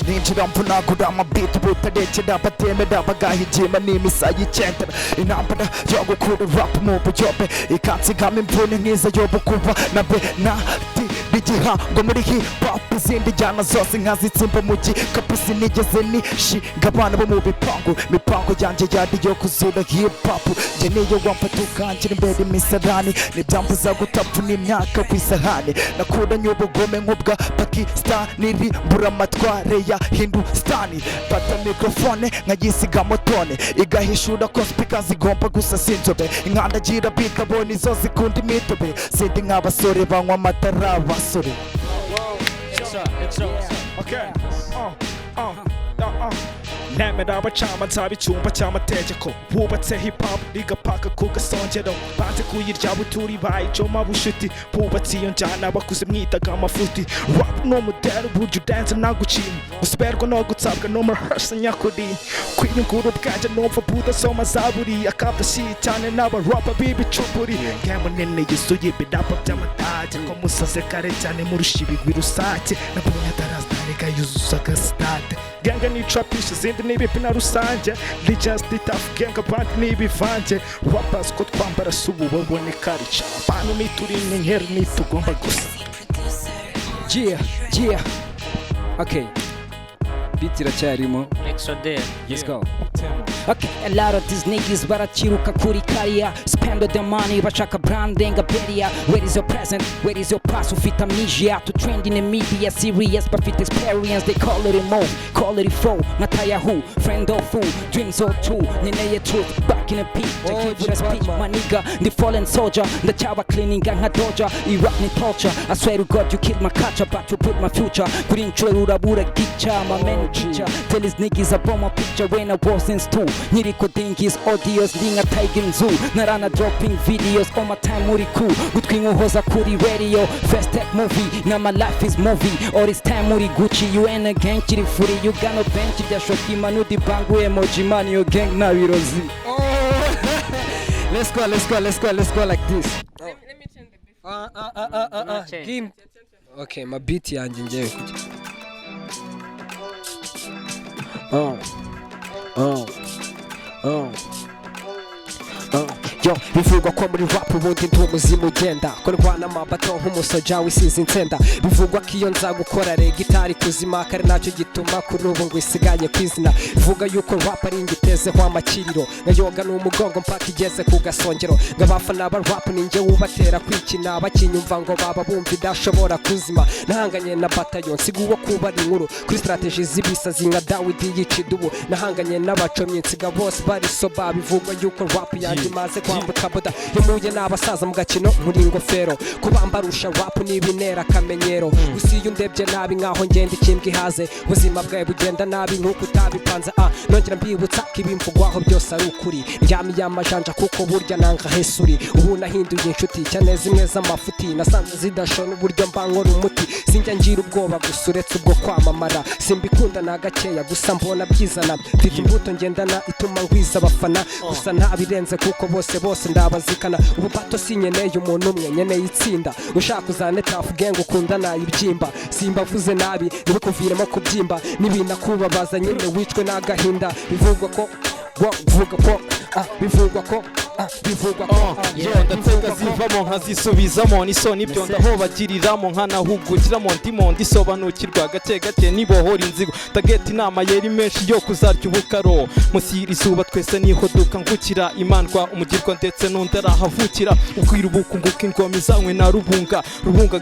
ninjira mvunagura amabiti butarekera batemera bagahigima n'imisaya icyendera intambara yo gukura rap mu buyobe ikansigama imvune nk'iza yo bukuba na benadi bigihango muri hip hop izindi njyana zose nkazitsimba mu gikapu sinigeze nishinga abana bo mu mipango yanjye yari yo kuzura hip hop njye niyo wamfata ukangira imbere imisarani n'ibyambuza gutapfa n'imyaka ku isahani nakuranye ubugome nk'ubwa Pakistani rimbura amatware ya Hindustani fata mikrofone nkagisiga motone igahishura ko speaker zigomba gusa sinzobe inkandagira bikabona izo zikunda imitobe sindi nk'abasore banywa amatara abasore. nemera abacamanza b'icyumba cy'amategeko bubatse hip hop rigapaka ku gasongero banze kuyirya buturi bayicoma bushuti bubatse iyo njyana bakuze mwitaga amafuti rap no mudero buryo dance nagucima usiberwa no gutsabwa no rehearse nyakuri kwiyungura ubwanje numva budasoma zaburi akabdashi cyane n'abarapa b'ibicupuri game nene yuzuye ibidapa by'amadage ko musaze kare cyane murusha ibigwi rusake nabonye adarazdarega yuzuza gasitade ganga ni trapisha zindi n'ibipina rusange ni just tough ganga band n'ibivange rappers ko twambara subu babone karica abantu niturine nkeri nitugomba gusa yeah okay beat iracyarimo extra there. Let's go. Okay, a lot of these niggas barachiruka kuri kariya spend all the money bashaka branding aberia. Where is your present? Where is your past? Ufite amnesia to trend in the media serious but fit experience. They call it a move, call it a foe. Nataya who, friend or fool, dreams or true. Nineye truth, back in a peak. Jackie with a speech, my nigga, the fallen soldier. The chava cleaning gang doja, Iraq ni torture. I swear to God you killed my culture, but you put my future. Couldn't try urabura gicha, my man teacher. Tell these niggas about my picture when I was in school. Niriko dingis audios ndinga tagging zoo narana dropping videos all my time muri cool gutwinga hoza kuri radio first tech movie now my life is movie all this time muri Gucci you ain't a gang kiri furi you got no bench ya shoki manu di bangu emoji man your gang na virozi. Let's go like this. Let me change the beat. Game. Okay, my beat yanjye ngiye yo bivugwa ko muri rap ubundi ndi umuzimu ugenda ko ndwana amabato nk'umusoja wisize insenda bivugwa ko iyo nza gukora rega itari kuzima kare nacyo gituma kuri ubu ngo isiganye kwizina bivuga yuko rap ari ingitezeho amakiriro ngayoga n'umugongo mpaka igeze ku gasongero ngabafana ba rap ninjye wubatera kwikina bakinyumva ngo baba bumva idashobora kuzima nahanganye na batayo nsiguwo kuba ari inkuru kuri strategy zibisazi nka Dawidi yicidubu nahanganye n'abacomye nsiga bose bari soba bivugwa yuko rap yanjye maze kwambuka boda yemuye n'abasaza mu gakino muri ingofero kubambarusha rap n'ibinera akamenyero usiye undebye nabi nkaho ngenda ikimbwa ihaze ubuzima bwawe bugenda nabi nk'uko utabipanze nongera mbibutsa ko ibimvugwaho byose ari ukuri ndyamiye amajanja kuko burya nanga hesuri ubu nahinduye inshuti cyane zimwe z'amafuti nasanze zidashona uburyo mbankora umuti sinjya ngira ubwoba gusa uretse ubwo kwamamara simbikunda na gakeya gusa mbona byizana mfite imbuto ngendana ituma ngwiza abafana gusa ntabirenze kuko bose barabazikana ubu bato sinyeneye umuntu umwe nyeneye itsinda ushaka uzane tafu gang ukunda nayibyimba simba vuze nabi ntibikuviremo kubyimba n'ibinakubabaza nyine wicwe n'agahinda bivugwa ko bivugwa ko ndatega zivamo nkazisubizamo n'isoni ibyo ndahobagiriramo nkanahugukiramo ndimo ndisobanukirwa gake gake nibohora inzigo tageti inama yeri menshi yo kuzarya ubukaro musira izuba twese niho dukangukira imandwa umugirwa ndetse n'undi arahavukira ukwira ubukunguka ingoma izanywe na rubunga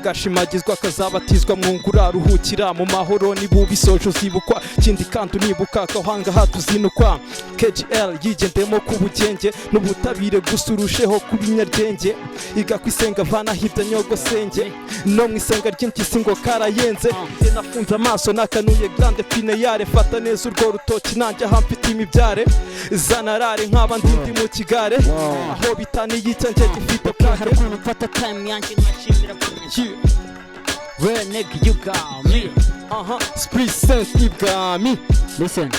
gashimagizwa kazabatizwa mwungura ruhukira mu mahoro nibubisoje uzibukwa kindi kandi unibuka kahanga hatuzinukwa KGL yigendemo ku bugenge n'ubutabire gusa urusheho kubinyargenge iga kwisenga vana hirya nyogosenge no mwisenga ry'impyisi ngo karayenze nafunze amaso nakanuye grande pine yare fata neza urwo rutoki nanjye hamfite imibyare zanarare nk'aba ndindi mu kigare aho bitaniye icyanjye gifite hari ukuntu mfata time yanjye nkashimira Well, nigga, you got me. Spirit sense, you got me. Listen,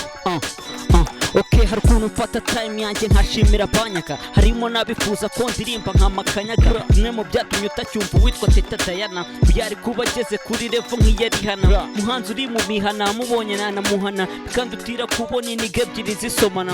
okay, hari ukuntu mfata time yanjye nkashimira abanyaka harimo nabifuza ko ndirimba nk'amakanyaga bimwe mu byatumye utacyumva witwa Teta Diana yari kuba ageze kuri level nk'iyarihana muhanzi uri mu mihana mubonye nanamuhana kandi utira kubona iniga ebyiri zisomana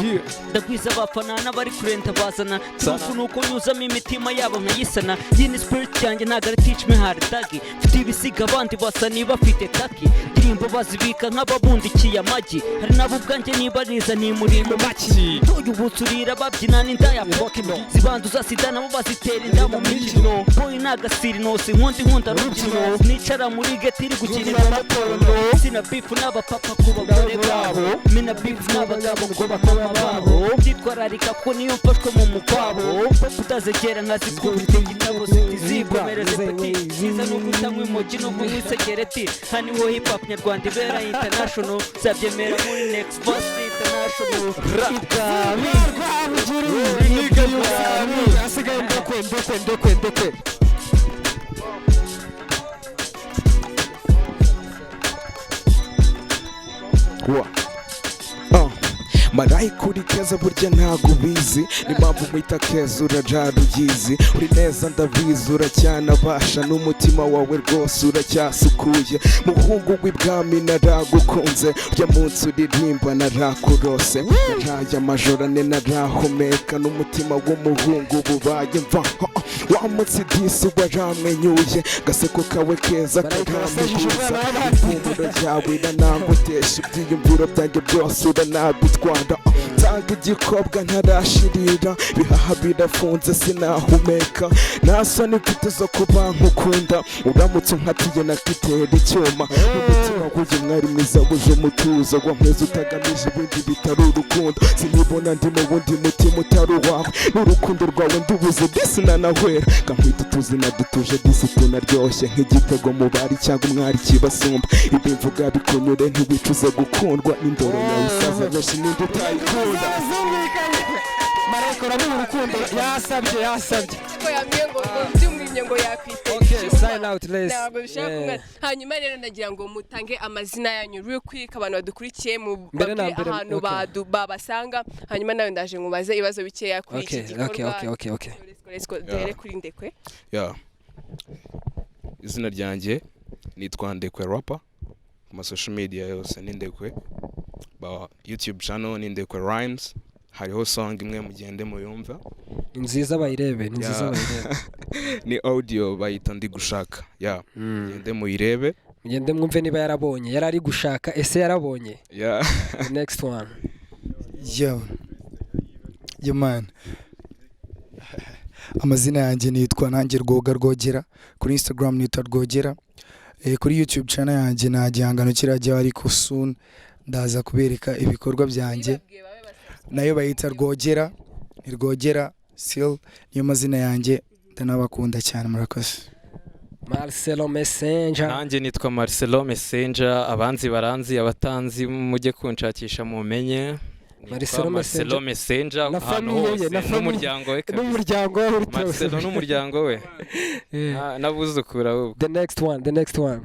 ndagwiza abafana n'abari kurenta bazana turufu nuko nyuzamo imitima yabo nkayisana yini spirit yanjye ntago ari teach me hard tagi mfite ibisiga abandi basa niba bafite taki ndirimbo bazibika nk'ababundikiye amagi hari nabo ubwanjye niba niza nimurimo maki uyu butsurira babyina n'indaya pokino zibanduza sidana bo bazitera inda mu mikino boy nagasiri nose nkundi nkunda rubino nicara muri gate iri gukina amaporo sina beef n'abapapa kuba bagore babo mina beef n'abagabo ngo bakoma babo byitwararika ko niyo mfashwe mu mukwabo utazegera nkazikubita igitabo zitizigomereze peti ziza no gutamwe moji no kumwisegereti hani wo hip hop nyarwanda ibera international zabyemera muri next verse international Ikami nigga you got me asigaye ndokwe marayika uri keza burya ntago ubizi n'impamvu mwita keza urajara ugizi uri neza ndabizi uracyanabasha n'umutima wawe rwose uracyasukuye muhungu w'ibwami naragukunze urya munsi uririmba narakurose naraye amajoro ane narahumeka n'umutima w'umuhungu bubaye mva wa munsi disi waramwenyuye gaseko kawe keza karamuhuza impumuro yawe iranangutesha ibyiyumviro byanjye byose uranagutwara tanga igikobwa ntarashirira bihaha birafunze sinahumeka nta soni mfite zo kuba nkukunda uramutse unkatiye nakitera icyuma n'umutima w'uyu mwari mwiza wuje umutuzo wa mwiza utagamije ibindi bitari urukundo sinibona ndi mu wundi mutima utari uwawe n'urukundo rwawe ndubuze disi nanahwera kankwita utuzina dutuje disi tunaryoshye nk'igitego mu bari cyangwa umwari kibasumba ibi mvuga bikunyure ntiwicuze gukundwa n'indoro yawe isaza benshi n'indi utayikunda marayika uramuha urukundo yasabye ko yambwiye ngo byumwinye ngo yakwitera sign out less ntabwo bishaka kumwana hanyuma rero ndagira ngo mutange amazina yanyu real quick abantu badukurikiye mu ahantu babasanga hanyuma nawe ndaje ngubaze ibibazo bikeya kuri iki gikorwa okay dere kuri Ndekwe izina ryanjye nitwa Ndekwe rapper ku social media yose ni Ndekwe ba YouTube channel ni Ndekwe Rhymes hariho song imwe mugende muyumva nziza bayirebe ni audio bayita ndi gushaka ngende muyirebe ngende mwumve niba yarabonye yarari gushaka ese yarabonye the next one yo man amazina yanjye nitwa nanjye Rwogera kuri Instagram nitwa Rwogera kuri YouTube channel yanjye najyangano kirajya ariko soon ndaza kubereka ibikorwa byanjye nayo bayita Rwogera ni Rwogera still niyo mazina yanjye ndanabakunda cyane murakoze Marcelo Messenger nanjye nitwa Marcelo Messenger abanzi baranzi abatanzi mujye kunshakisha mumenye Marcelo Messenger na famille n'umuryango we Marcelo n'umuryango we nabuzukura ahubwo the next one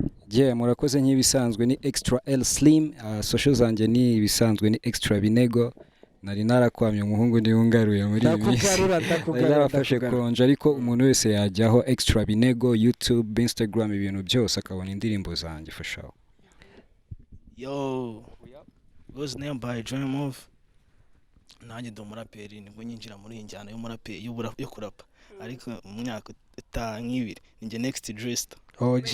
murakoze nk'ibisanzwe ni extra L slim social zanjye ni ibisanzwe ni extra binego nari narakwamye umuhungu niwe ungaruye muri iyi minsi nari narafashe konje ariko umuntu wese yajyaho extra binego YouTube Instagram ibintu byose akabona indirimbo zanjye fashaho. Yo goes name by Dream of nanjye ndo muraperi nibwo nyinjira muri iyi njyana y'umuraperi yo kurapa ariko mu myaka nk'ibiri ninjye next dressed OG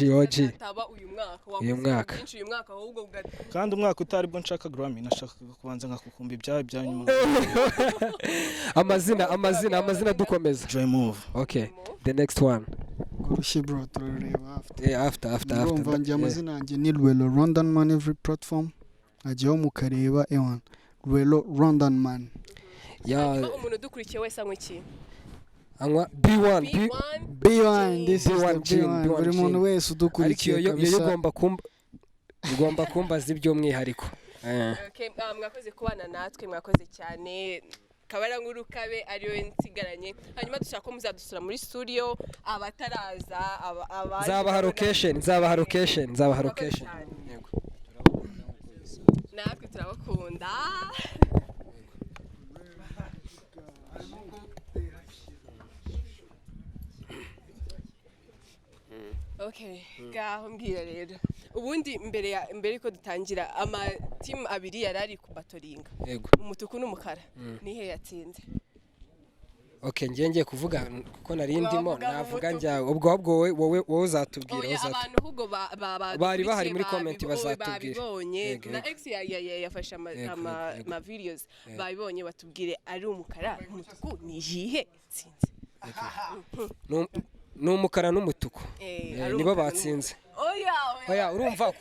uyu mwaka kandi umwaka utari bwo nshaka Grammy nashakaga kubanza nkakukumba ibya nyuma amazina dukomeza Dream of. Okay, the next one Gurushi bro turareba after after njye amazina yanjye ni Rwelo Rwandan Man every platform ajyaho mukareba ewan Rwelo Rwandan Man umuntu dukurikiye wese anywa iki anywa B1 this is B1 buri muntu wese udukurikiye kabisa ugomba kumbaza iby'umwihariko. Okay, mwakoze kubana natwe mwakoze cyane kabara nkuru kabe ariyo nsigaranye hanyuma dushaka ko muzadusura muri studio abataraza nzabaha location yego natwe turabakunda. Okay, gaho mbwira rero ubundi mbere ko dutangira ama team abiri yarari ku batoringa umutuku n'umukara nihe yatsinze. Okay, ngiye kuvuga kuko nari ndimo navuga njya ubwo wowe uzatubwira abantu hugo bari bahari muri comment bazatubwira babibonye na X yafashe ama videos babibonye batubwire ari umukara umutuku ni jihe tsinze. N'umukara n'umutuku nibo batsinze. Oya urumva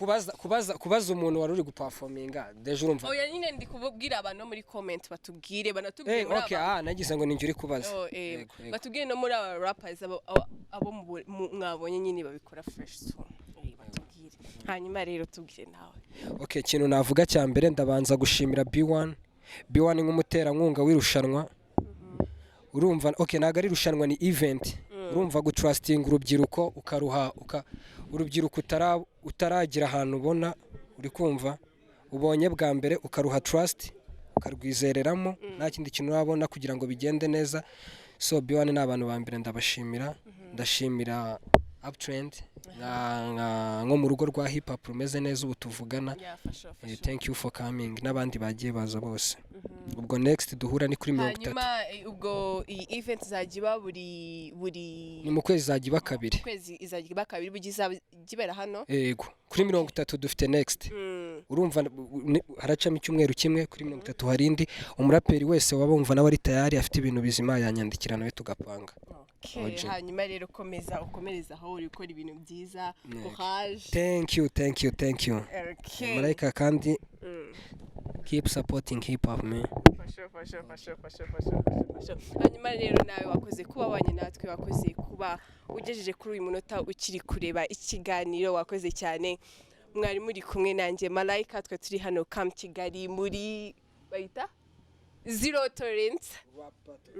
kubaza umuntu wari uri guperforminga deje urumva. Oya nyine ndi kububwira abantu muri comment batubwire banatubwire muri okay nagize ngo ninjye uri kubaza. Batubwire no muri aba rappers abo mwabonye nyine babikora fresh so batubwire hanyuma rero tubwire nawe. Okay, ikintu navuga cya mbere ndabanza gushimira B1 nk'umuterankunga w'irushanwa. Urumva okay naga ari irushanwa ni event. Urumva gutrusting urubyiruko ukaruha urubyiruko utaragira ahantu ubona uri kumva ubonye bwa mbere ukaruha trust ukarwizereramo nta kindi kintu urabona kugira ngo bigende neza. So B1 ni abantu ba mbere ndashimira UPTREND nko mu rugo rwa hip hop rumeze neza ubu tuvugana. Thank you for coming n'abandi bagiye baza bose. Ubwo next duhura ni kuri 30. Hanyuma ubwo iyi event zagiba buri ni mu kwezi zagiba kabiri. Kwezi izagiba kabiri bugiza gibera hano. Yego kuri 30 dufite next. Urumva haracamo icyumweru kimwe kuri 30 harindi umuraperi wese wabumva nawe ari tayari afite ibintu bizima yanyandikira nawe tugapanga. Hanyuma rero ukomereza aho uri gukora ibintu byiza courage. Thank you. Malaika kandi keep supporting hip hop man. Hanyuma rero nawe wakoze kuba wanye natwe wakoze kuba ugejeje kuri uyu munota ukiri kureba ikiganiro wakoze cyane mwari muri kumwe nanjye Malaika twe turi hano Camp Kigali muri bayita Zero Tolerance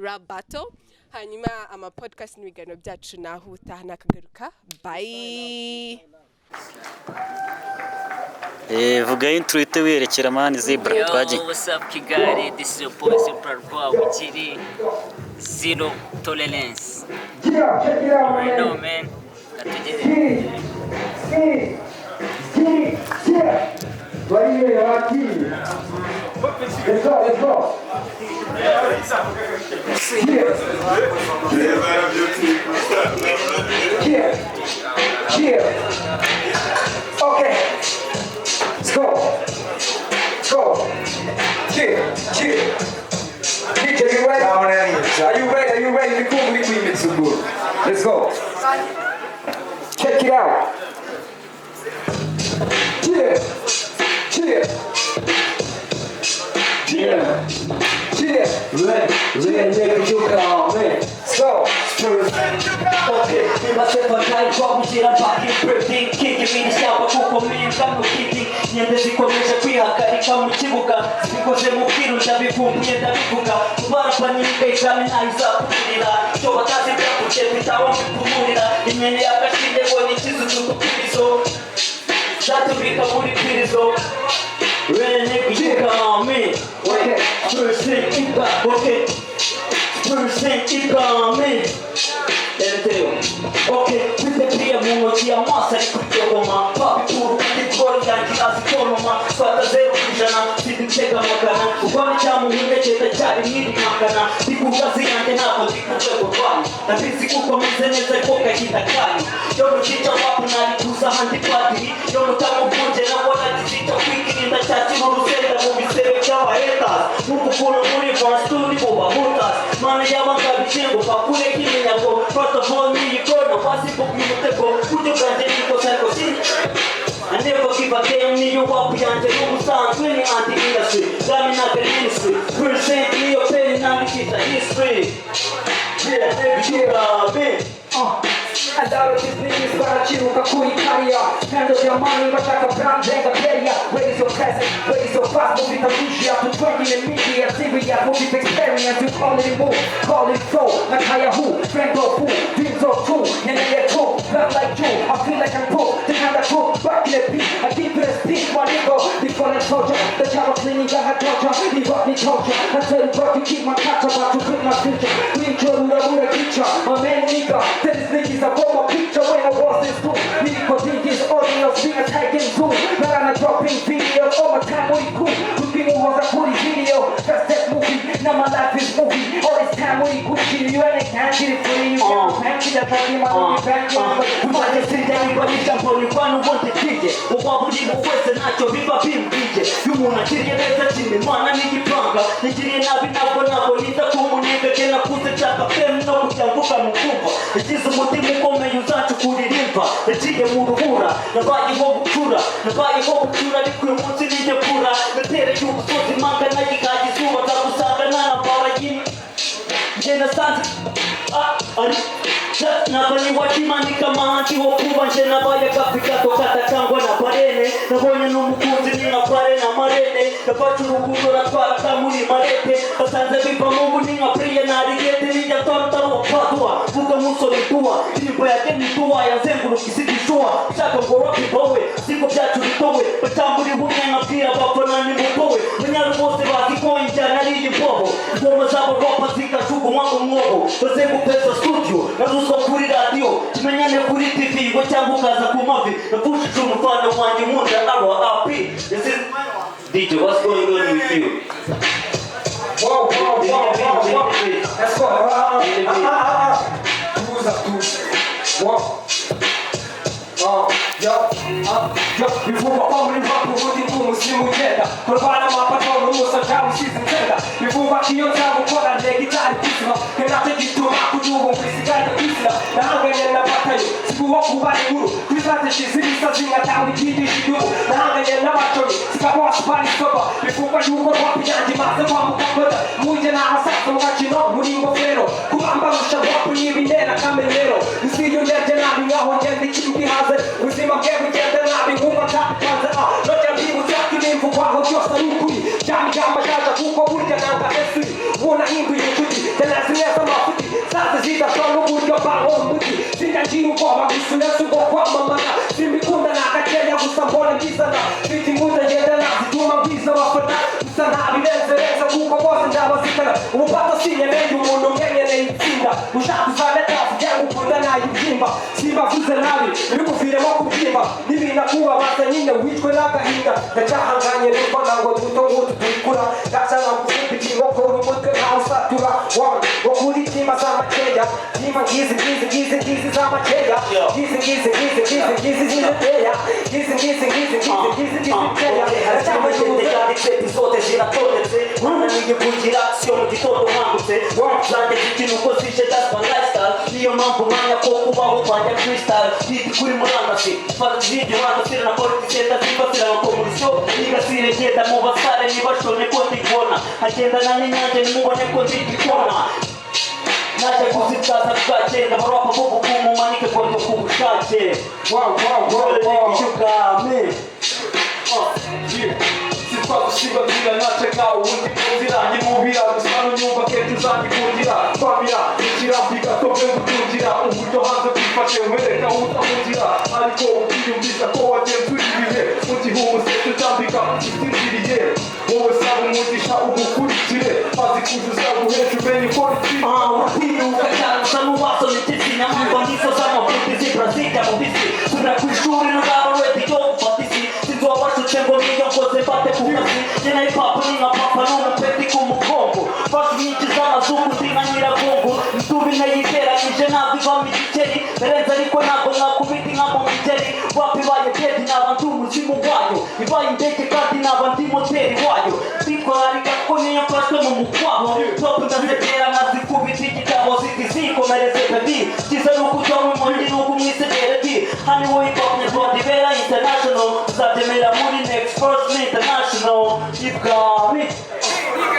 Rap Battle. Hanyuma ama podcast n'ibiganiro byacu naho utaha nakagaruka bye. Vuga intro ite werekera man Zebra twaje. What's up Kigali, this is your boy Super Boy Wikiri Zero Tolerance. I know man. Let's go. Cheer. Okay. Let's go. Cheer. DJ, you ready? Are you ready? We cool. We so good. Let's go. Check it out. Cheer. Let's go. Okay, nimasema time kwa kujira mpaka breathing kiki mini cyangwa kuko minga mu kiti nyende zikomeje kwihagarika mu kibuga zikoze mu kwirusha bikumbuye ndabivuga kubarwa n'ibexamen ayizakurira cyo batazi byakuce bitawo bikumurira inyene yakashinde ngo nikizu tukurizo zatubika muri kwirizo Rene kujika me okay first thing mbona icyamuhumekeza cyari mwirihangana ndikugazi yanjye ntabwo ndi ku rwego rwanyu ndabizi kuko meze neza ko gahita kanyu yo mukica wapu nari kuza ahandi padiri yo mutamuvunje nabwo nagizita kwikirinda cyakira urusenda mu bisebe by'abahetas nk'uko ukuntu muri vasituni buba hutas mana y'abangabije ngo bakureke iminyago first of all niyikona wasibuka umutego buryo bwanjye nikosa ariko I never give a damn niyo wapu yanjye n'ubusanzwe ni anti-industry Dami naga industry Present me your pen nandikisha history Yeah, baby, you got me And all of these niggas barachiruka kuri kariya Handle your money bashaka brand jenga peria Where is your present, where is your past Moving the vision to 20 in media Serious movie experience, you call it move Call it so, like hire who Friend or fool, dreams or true And I get true, love like you I feel like I'm cool, the kind of cool Back in the beat, I keep it a speech One ego, the fallen soldier The child of cleaning, I had torture The rock me culture I tell you bro, to keep my culture But to bring my future Green Joe, Ura teacher My man nigga, tell these niggas I want my picture when I was in school Lyrical dingies, audience, being attacked in Zoom Now I'm dropping videos all my time with cool Looking who was a pretty video That's that movie, now my life is movie All this time with Gucci, you ain't can't get it free You can't fancy that talking my money back Mufanye sindani balishambo ni kwanu wote kije Wababuli mufwese nacho viva bimbije Yumuntu akiriye neza chini mwana nigipanga Nikiriye nabi nabwo niza kumunega Kena kuze chaka femu no kuchambuka mukumva Ikiza umutima ukomeye uzacukuririmba Naciye mu rubura nabayeho gucura ariko uyu munsi nije kura Natereye umusozi manga nayikaga izuba Nzagusanga nanabara yini Nge nasanze Nabali wakimanika mahanti ho kuba nje nabaye gafikato katakangwa na barene Nabonye n'umukunzi ni nka pare na marene Nafashe urukundo ratwara kamuri marete Basanze biva mu buni nka priye narigete Nijya torotaro wa padua Vuga musoni dua Irimbo yake ni dua Yazenguruka isi gishua Shaka ngo rapi bowe Siko byacu bitowe Batamburi humye nkabwira bafana ni mutowe Banyaru bose bazi ko injyana ari imbobo Ingoma zabo rapa zikajugunywa mu mwobo Bazengupesa studio Nazuzwa kuri radio Tumenyane kuri TV Ngo cyangwa ukaza ku mavi Napushije umufana wanjye nkunda RAP This is DJ, what's going on with you? Whoa, let's go. Bivugwa ko muri mpapu ubundi bw'umuzimu ugenda Kurwana amapatoro n'umusa cyangwa usize insenda Bivugwa ko iyo nza gukora ntega itari kuzima Kenate gituma kuri ubu kwisigaye kwizina Nahanganye n'abatayo siguwa kuba inkuru Kuri strategies ibisazi ngatanga ikigisha igihugu Nahanganye n'abacoyi zikaboha sipari soba Bivugwa yuko rwapi yanjye maze kwa mukakoda Muje n'abasaza mu gakino muri ingofero Kubamba rusha rwapi n'ibintera kamenyero Nisiyo ndebye nabi nkaho ngenda ikindi haze Ubuzima bwe bugenda nabi nkumva ntabipanze Nojya mbibutsa ko ibimvugwaho byose ari ukuri Byamigamba jaja kuko burya nanga esuri Ubona hinduye inshuti Tenazi neza amafuti Zaze zidashwa n'uburyo baho umuti Sinjya ngira ubwoba gusunetse ubwo kwamamaza Simbikunda nagakeya gusa mbona mbizana Mfite imbuto ngenda nazituma mbwiza abafana Gusa ntabirenzereza kuko bose ndabazitana Ubupata sinyemeye umuntu umwe nkeneye itsinda Ushaka uzanetazi cyangwa ukunda nayibyimba Simbavuze nabi biguviremo kubyimba N'ibintu akubabaza nyine wicwe n'agahinda Ndacyahanganye rero ntabwo duto nk'utu turikura Gacana mkufumbika inkoko n'umutwe ntawe usatura Wo kuri tima z'amakeya Tima ngizi z'amakeya Ngizi z'amakeya episode ziratondetse Mwana niyivugira siyo mu gitondo nkangutse Zanjye z'ikintu uko zije that's my lifestyle Niyo mpamvu mwanya ko kubaho kwanja freestyle Hiti kuri murandasi Fata video handasira na politike ndazibasira abakomurisiyo Nigasire ngenda mu basare nibashone ko ndikubona Hagendana n'inyange nimubone ko ndikubona Naje kuzitsaza bwagenda barapa bubukumu manike kondo ku bushake Yugame Sitwagusiga nzira nateka ubundi nzira Nyimubira gusa n'unyumva kenshi uzanyikundira Twamira ikirambi gatobwe gutungira Uburyo hanze kwifashe umwereka utahungira Ariko ukiyumvisa ko wagenzura ibihe Mu gihe umuseke utambika usinziriye Wowe saba umugisha ugukurikire Maze kuzuza guhesha umenye ko rikiri Uratinyuka cyane usa n'uwasomye tisi Nyamanza ngiso z'amavuta zibra zijya mu bisi Subira ku ishuri n'uraba rwete ryo gufata isi Sinzobashutse ngo niyo nkoze mfate ku kazi Njye na hip hop ni nka papa n'umupeti ku mugongo fata inyinshi z'amazuku ndi nka nyiragongo indubi nayiteranyije ntabwo ivamo igikeri merenze ariko ntabwo mwakubita inka mu migeri wapi ibaye bedi naba ndi umuzimu wayo ibaye indege kandi naba ndi moteri wayo twitwararika ko niyo mfashwe mu mukwabo top ndazegera nkazikubita igitabo zikomereze baby kiza nuko ujyaho umundi nuko umwisekere di hano wowe hip hop nyarwanda ibera international uzabyemera muri next first international ibwami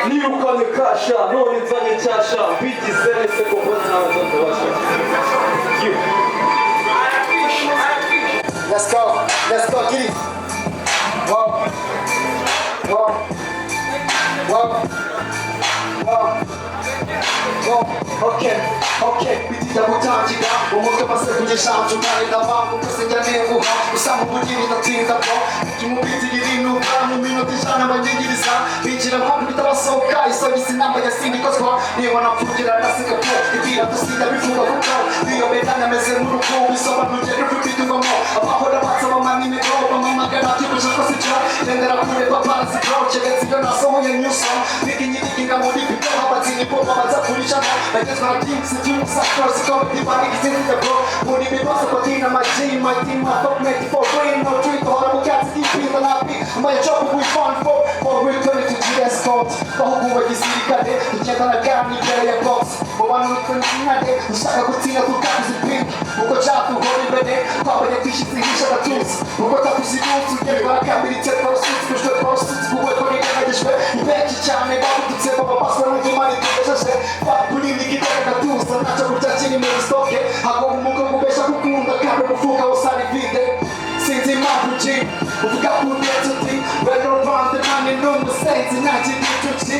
nirukanye kasha none nzanye cyasha bigize nese ko mbona n'abazaza basha Let's go, get it. Wow, wow, wow, wow. Okay, bitija gutangira umutwe maze kugishanju kandi ndabangu kose njya nenguha usanga ubugiri ndatinda bwo umubiti ibintu mu minota ijana banyigiriza binjira mpamvu bitabasohoka isogisi inamba ya sindikozwa niba napfugira ndaseka ko ibwira dusiga bivuga kuko iyo bedana ameze nk'urukundo isobanuje n'urupitugamo abahora basaba manini bro bamamagana tubuje ko sibyo ndendera kure papazi bro keretse ibyo nasohoye nyuso biginyiriginga muri bibyo abatini bo babaza kuricamo bagezwa na teams Suckers come the body is in the bro. Would it be possible to my team, my fuck make for rain, no treat the horrible cats keep feeling happy. My job we fun for we're going to GS court. The whole way you see the cat, the jet on a gun, you carry a box. But one week when you had it, the shaka could see the cat is pink. Who got shot to hold it ready, pop the fish is the each of the tools. Who got up to see rules to get back and be the tip for suits, push the prostitutes, who were going to get this way. You bet you charm, they got to tip of a password with your money to the chest. But putting the kid at the tools, nacho kuchachini mwistoke hago mumuko kubesha kukunda kabe mufuka usali vide sinzi mapuji ufuka kudetoti weno rwanda mani nungu senzi nachi dituchi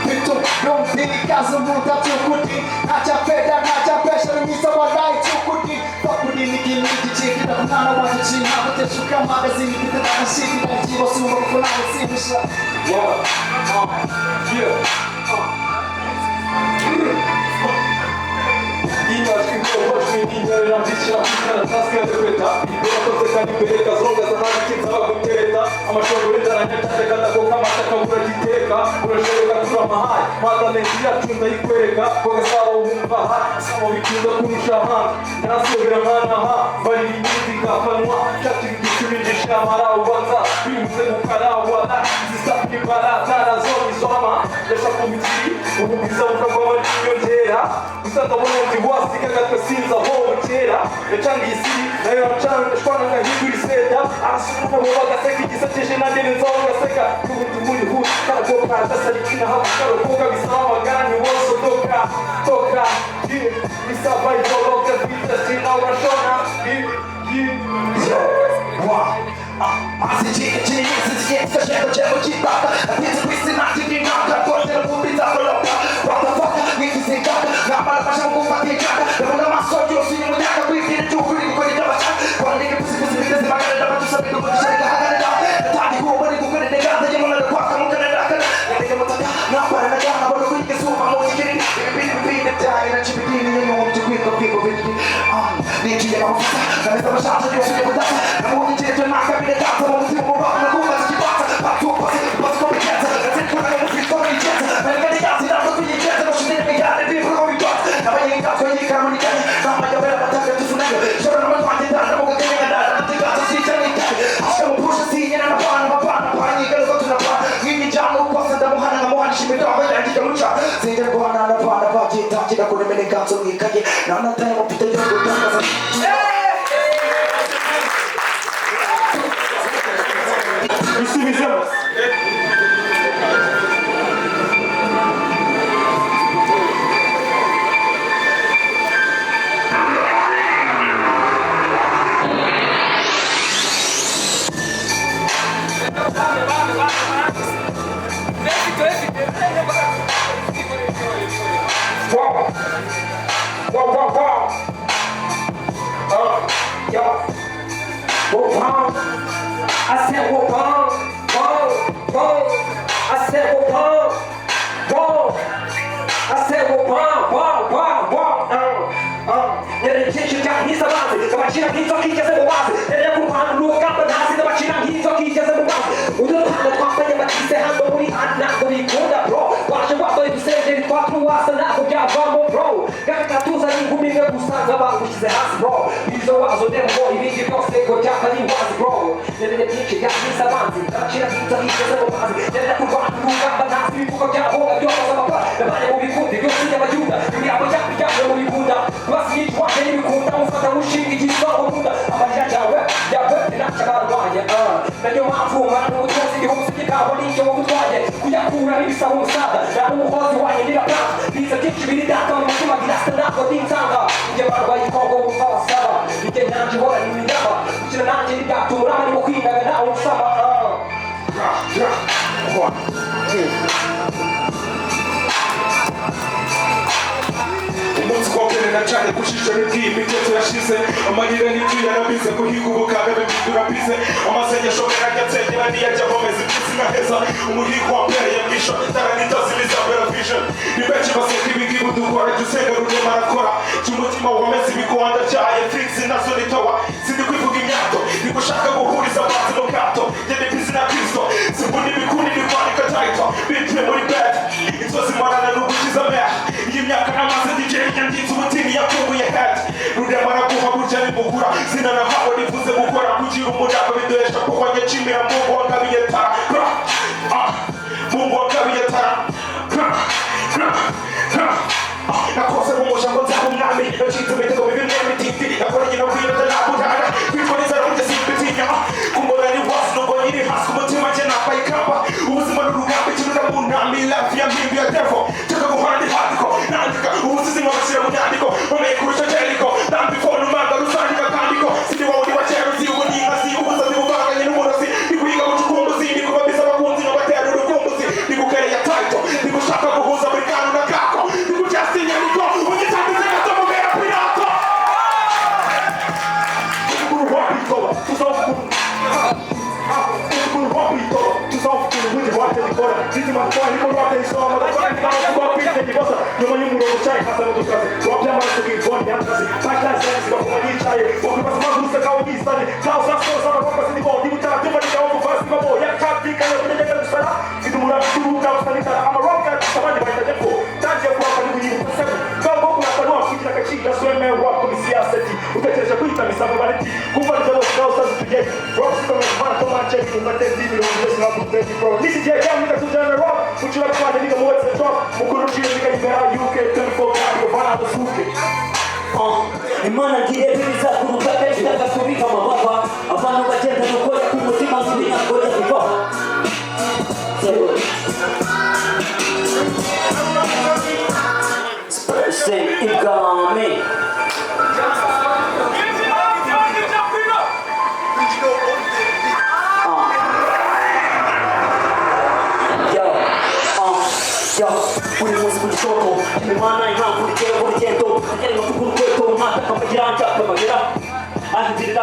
pito yompili kazo muda tukuti nacha feda nacha pesha nisa wadai tukuti pakudi nikini kichiki na kunana watu chini hapo teshuka magazini kita na shiki na jibo sumo kunana simusha Sinza ho kera yacangisi nayo yacanga shwana nka hinduri seda arasuka mu bagaseka igisaceje nagene nzaho gaseka kubundi muri hu karago kadasarikina ha karo koga bisaba magani woso toka bisaba idologa bitasina urashona wasa nako byavamo bro gakatuza n'ingumi imwe gusanga bagushyize hasi bro izo wazo demo ibindi byose ngo byakari wazi bro n'ibindi byinshi byagize abanzi gacira byiza bigeze mu mazi genda kurwana urugamba ntazi ibivugo byabo byose amapara nabane mu bikundi byose y'abayuda ibirabo byakujyanye mu bikunda basinyije waje n'ibikunda mufata mushinga igisongo munda amarira yawe ntacyo barwanya nayo mpamvu umwana n'ubutunzi igihugu kikabo n'icyo wagutwaye kuyakura n'ibisaba umusaza nta n'umukozi wanjye nirapfa biza byinshi biri data mu mutima girasa ntabwo ndinsanga ibyo barwaye ikongo bumva basaba ibyo nyange ihora n'imiraba gukina nanjye ntibyatuma arimo kwindaga nawe usama umunsi wa mbere nacanye ku jisho ribwiye imiteto yashize amarira n'ibyuya nabize guhiga ubukanga bibindura bize amasengesho merajya nsengera niyajya nkomeza ibyisi nkaheza umuhigo wambereye mwisho itara n'intozi bizabera vision ni benshi baseka ibingibi dukora jya usenga rurema arakora jya umutima wameze ibigonda cyaye fiksi nazo nitowa sindi kwivuga imyato ni gushaka guhuriza amazi mu kato ngende bizi na kristo simbona ibikundi ni kwandika title bitwe muri bed inzozi marana n'ugukiza meya iyi myaka n'amaze digeri nyanditse umutini yafunguye head rurema araguha burya nimugura zina nahawe nivuze gukora kugira umuryango biduhesha kuko nyacimira mungu wangabiye tara mungu wangabiye tara nakoze mu mujambo nzaba umwami nacitse imitego mibi n'emititi nakoranye no kwirata nakundana kwitwariza rujya simbitinya kumubona ni wasi nubwo nyiri hasi ku mutima njye nambaye ikamba ubuzima n'urugamba ikintu na mu ntami life ya mbibi ya devo nshaka guhora ndi handiko nandika ubusizi nkabashyira mu nyandiko nkomeye kurusha jeriko ndambifona umanga rusandika kandiko sindi wowe ndi wa kera uzi ubu ni inkazi ubusazi buvanganye n'umurozi ndi guhiga bucukumbuzi ndi kubabisa abakunzi no batera urukumbuzi ndi gukereye taito ndi gushaka guhuza buri kantu na kako ndi kujyasa inyandiko ugitangize gato mu mera pirato nyuma y'umurongo ucaye hasi mu dukazi wabyamaraso bw'ivoni y'akazi bakirangiza bakuma yicaye wakwibaza impamvu useka aho yisane ntawe uzasoza abakozi ni bo niba utarabyumva nigaho muvasi babo yakabyikanye kunyegera gusara mfite umurava uturuka gusanitara amaroka abandi bahita depo tangiye kuhaka n'ubuyibuka seko ngabo kurapa n'uwakugira agaciro gaswemewe wakoma isiyaseti utekereje kwitamiza mu bareti kumva nibyo bose nawe utazi tugeye rock sikomeye mana tomance kumva tezi imirongo yose nka butezi bro n'iki gihe cyangwa igatujyana rock kucura twande niga mu wese top mukuru uciye niga imbere UK 24 kandi uvana dusuke Imana ngiye bizakuruka kenshi ndagakubika amababa abantu bagenda gukora ku mutima zibina ngoja bivaho Say ibwami buri munsi ku gisoko imana impamvu rikera ku rugendo agereka ku rukweto umwaka akamugira nshaka ahindurira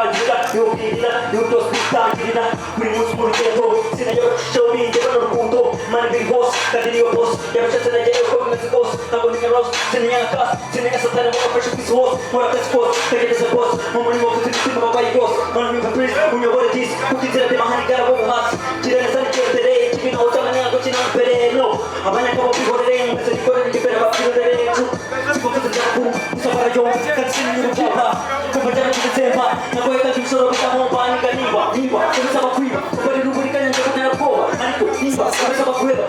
yubwirira y'ubyose bitangirira buri munsi mu rugendo sinayo show bingera n'urukundo mani biri hose kandi niyo boss yabashatse nagerewe uko bimeze rwose ntabwo ni nyarosi sinenya kasi sinenya satani mu gafashe ku isi hose nkora akazi kose tegereza rwose mu murimo wo kugira imitima ababaye rwose none nyumva please unyobore disi kuko inzira ndema hari igara wowe hasi gira neza n'icyongereye kibina aho cyangwa nyango kina mbere no abanyakabo bihorere ndetse nikorere imbere babwirere ejo sikofuze byakuru usafara yo kandi sinenya urugamba kuva cyane kugitsemba nagoye kandi ibisoro bitamomba niba kubisaba kwiba ukore ruburikanya njye kutera bwoba ariko niba kubisaba kuheba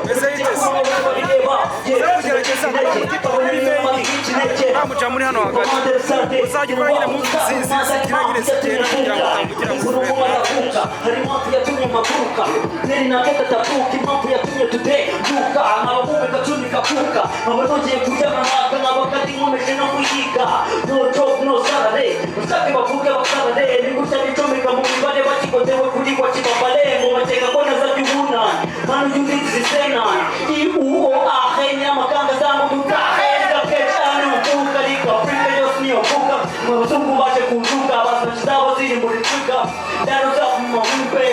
muca muri hano hagati uzajya ukora nyine mu zigira nyine zigera kugira ngo utangukira hari impamvu yatumye mpaguruka neri nakenda tapuka impamvu yatumye tudeduka nkabahumeka cunika kuka nkaba nongeye kuryama ntabwo nkaba kandi nkomeje no kuyiga no job no salary usake bavuge basalare ni gutya nicomeka mu mibare bakikozewe kuri kwa kibambale mu bakeka ko nazabye ubunani manu y'urinzi zisenani iuo ahenya amakanga zangu dutaheza kecane uvuka ariko Afrika yose niyo vuga mu bazungu baje kunduka abantu zabo ziri muri Afrika ndaro za mu mbe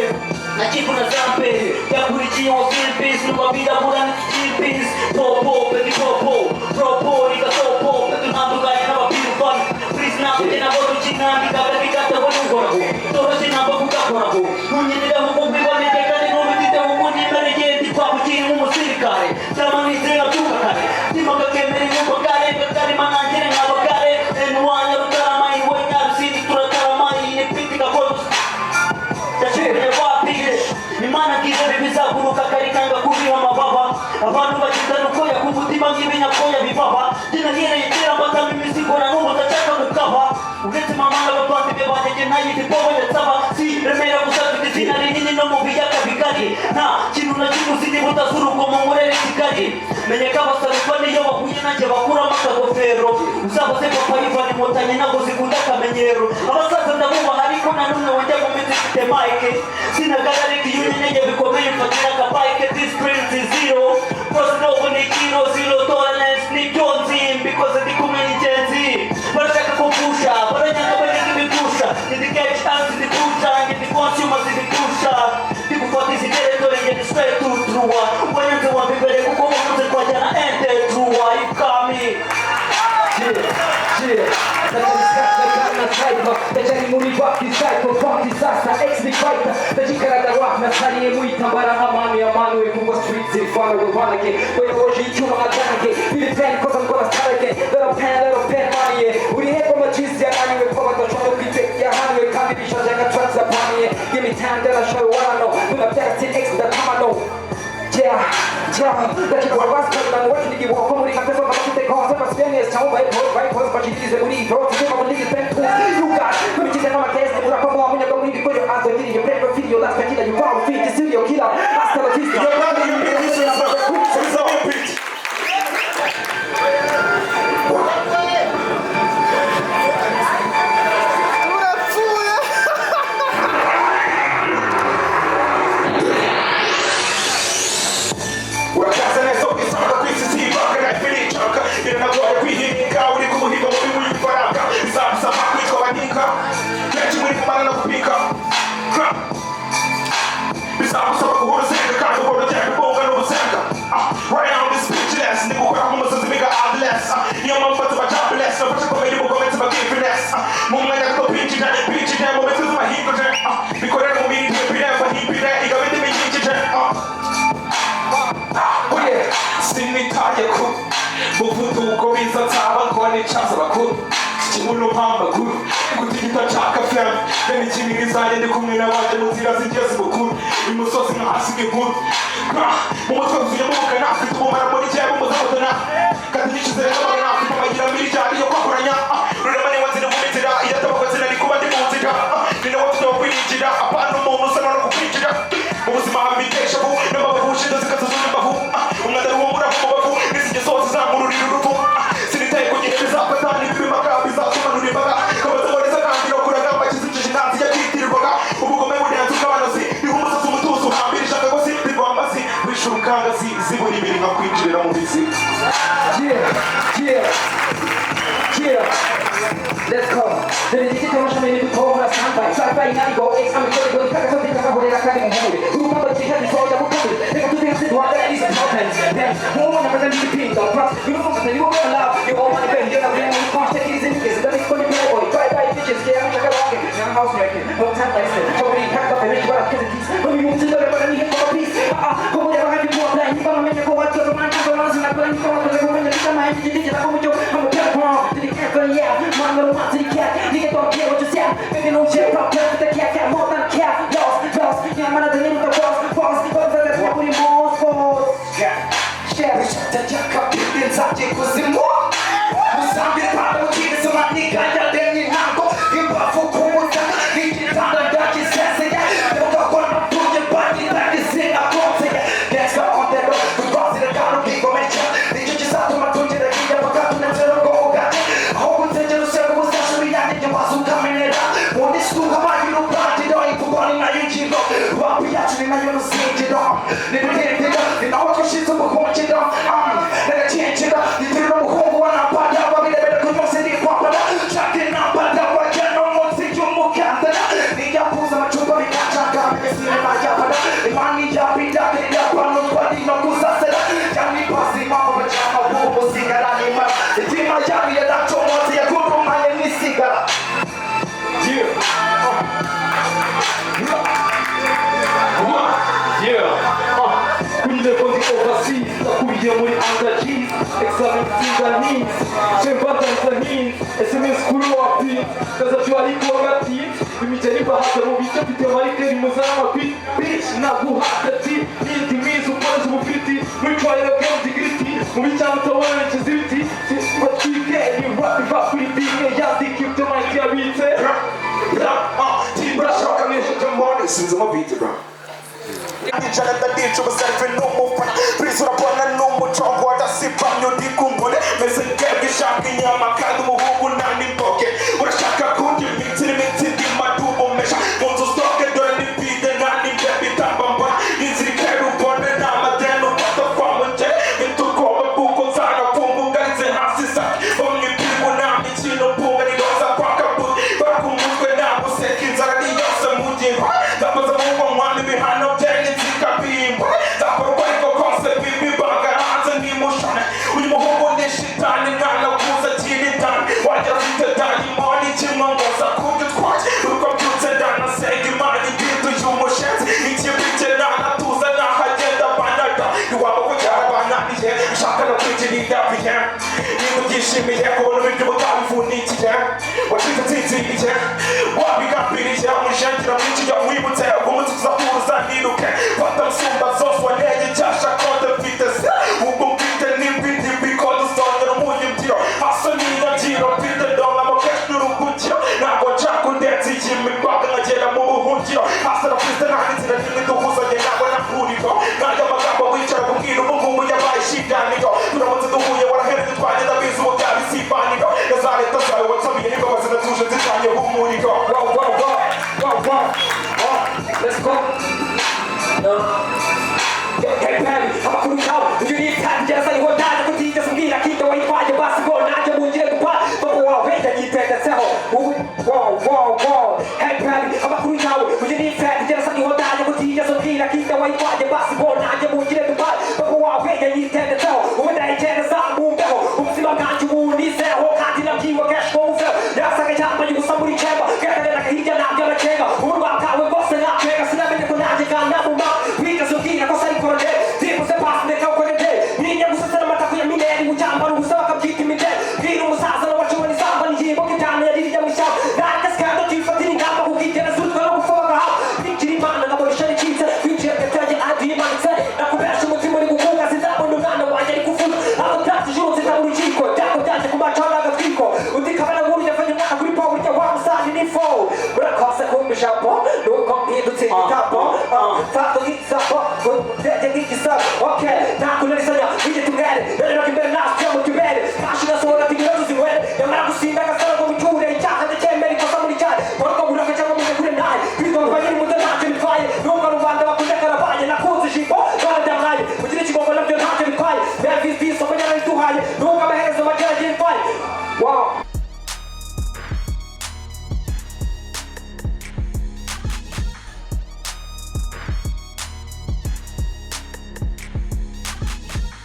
nakipo na zambe yakurikiye Philippines n'ubabira burana Philippines popo pedi popo popo nika popo petu nanduganye n'abapirufani please nabute nabo dukinambi kakabikata bo n'uhoraho toroshye nabo kugakoraho ntunyerera mu kumbi boneke kandi ntubitite mu mundi imbere y'igiti twakukiri nk'umusirikare cyangwa n'inzira byubakane ndimaka keme Kigali nta kintu na kimwe uzi niba utazura urugomo murere Kigali menye ko abasarutwa niyo bahuye nanjye bakuramo akagofero uzabuze papa yivana inkotanyi ntabwo zikunda akamenyero abasaza ndabubaha ariko nanone wajya mu minsi ifite mike sinagararika iyo unyenye bikomeye mfatira akabike discipline zero cause nobody kilo zero tolerance ni byonzi because ndi kumwe n'ingenzi barashaka kupusha baranyanga bareka ibigusha ndi get chance ndi pusha ndi consumer ndi pusha ndi gufata izi territory ndi straight to true wanyanze wambibere kuko wanze kwajyana ente true ikami Ndajyanye muri rap disciple from disaster ex-big fighter ndagikaragara rap nasariye muyitambara nk'amanu yamanuwe kuko street zirifana rwanage bayoboje icyuma nkaganage Philippine cause I'm gonna start again little pen money uri hepfo amajizi yananiwe kuba badashobora kwite yahaniwe kandi bishaje nka tracks zapaniye give me time that I show what I know unabyara still ex ndakamano ndakigwa basitana wakindi giwoko muri katezo nk'abafite konse basibenesi cyangwa bayipose bakirize muri ibyo tuzima muri disempu yugaje kubikize nk'amakesi urako muwa munyaga muri ibikoyo azogiri iyo breve video last kakira you found fit studio killer hasta la vista muvuduko biza nsaba nkone chance bakuru kimuno mpamba guru kutigita chaka fam bene kimiri zanjye ndi kumwe n'abandi mu nzira zigeze bukuru imusozi nkahasiga inkuru mu mutwe wuzuye mubuka nafite umumara muri cyabo muzabutana kandi nishize n'abana nafite amagira mbiri cyane yo kwakuranya rurema ni wanzira mu nzira iyatabaga zina ni kuba ndi mu nzira ni nawe mfite kwiringira apana umuntu usa no kukwinjira mu buzima habitesha bu n'abavushe ndazikazuza imbavu umwanda wo muri abo bavu n'izige zose zamururira uruvu sinitaye kugira bizafata n'ibimaka bizasobanura imbaga kabataboneza kandi no kuragamba kizicije ntanzi yakitirirwaga ubugome bunyanze ubw'abanozi niho umusozi umutuzo uhambirije akagozi ntirwambazi wishura ukangazi zibura ibiri nka kwinjirira mu bizi Let's go. Deve dizer que eu não chamei ele do povo na samba. Sai pra ir na igual ex, a minha coisa caga só tem que acabar na cara de mundo. O papo de ficar de sol da boca. Pega tudo em situa, é isso, não tem. Uma na verdade que pinta, o próximo. Eu não vou fazer nenhum meu lado. Eu vou me perder na minha mão. Consta que dizem que da minha escolha playboy. Try bitches, que é a minha karaoke. Minha house wrecking. No time like this. Só brincar com a família para que diz. Não me mude da para ninguém com a peace. Como eu vai de boa pra ir para minha com a tua mãe, com a nossa na para ir com a tua mãe, que também de dizer como eu amo que é bom. De que é yeah, mano, não de que ninguém toca what you say. Baby, no check up, the cat more than cat. Lost. Yeah, man, the name of the boss. That's what we most for. Yeah. Jack inside kuzimu Musambire pabo kiri soma niganja deni nako Imbafu kumuta Nikitanda daki sese Yoga kwa mpunye baki daki sina konse Gangsta on the road Kubazi na kano kiko mecha Nijuji sato matunje da kija pakatu na zero go gati Hoku teje lusego usashu miyani Jawazu kamenera Mwone stuka magi rupati do Ifugoni na yunjiro Wapi yachu ni na yono sinjido Ninu hintida Nina wako shizu mkumachido Nega chinchida Nitiro muhungu wanapada Wabile beda kunyose ni kwapada Chake napada Wajano motsi yumukandana Niya puza machupa Nikachaka Nikesine majapada Imani ya bida Kida pano Twadi no kusasela Jani pasi mama Wajama bubu sigara Nima Itima jami ya dacho Moti ya kudu Maya ni sigara Quindi con di overseas, la cui io muri under G's, examen Sudanese, c'è batanza hint, e se mi scuro a pin, casa più alico gatti, mi tieni bahata mo vita più mali che rimosana qui, bitch, na buhata ti, inti mi su quale su fiti, mi try to get the gritty, mi chiamo tawale ci zitti, what we get, you rap with the thing, ya di keep to my chiavite, Team Brush Rock, I'm in the morning, since I'm a beat, bro. ndijana ndadica ubusarife n'umufana Please urabona n'umucongo wadasipamye undi kumbure meze nkebwe ishaka inyama kandi umuhungu nta n'imboge urashaka kurya imitsi n'imitsi ndimadubomesha mu nzu stoke dore n'ibide nta n'imbebe itambamba inzira ikera ubone nta madeni ufata kwa mugere mitukoba kuko nzanapfunga nze hasi sake umwipingu nta mikino mpunga niroza kwa kabuti baka umutwe nta guseka inzara ni yose mu gihe ndamaze mubwo mwana ibihano byenye nzikabimba zakorwa ariko kose bibibaga hanze nimushane uyu muhungu ni shitani mwana kuza kinitani wajya afite dayimoni kimwe ngoza kubyo twaje uko byutse ndanasenga imana igintu y'umushenzi ikibike nanatuza nahagenda banada iwabo kubyara bananiye ushaka no kwigirira bihe niba ubyishimiye kubona ibiryo utabivunikiye wacitse nzinziriye wabigambiriye umushengira mwinshi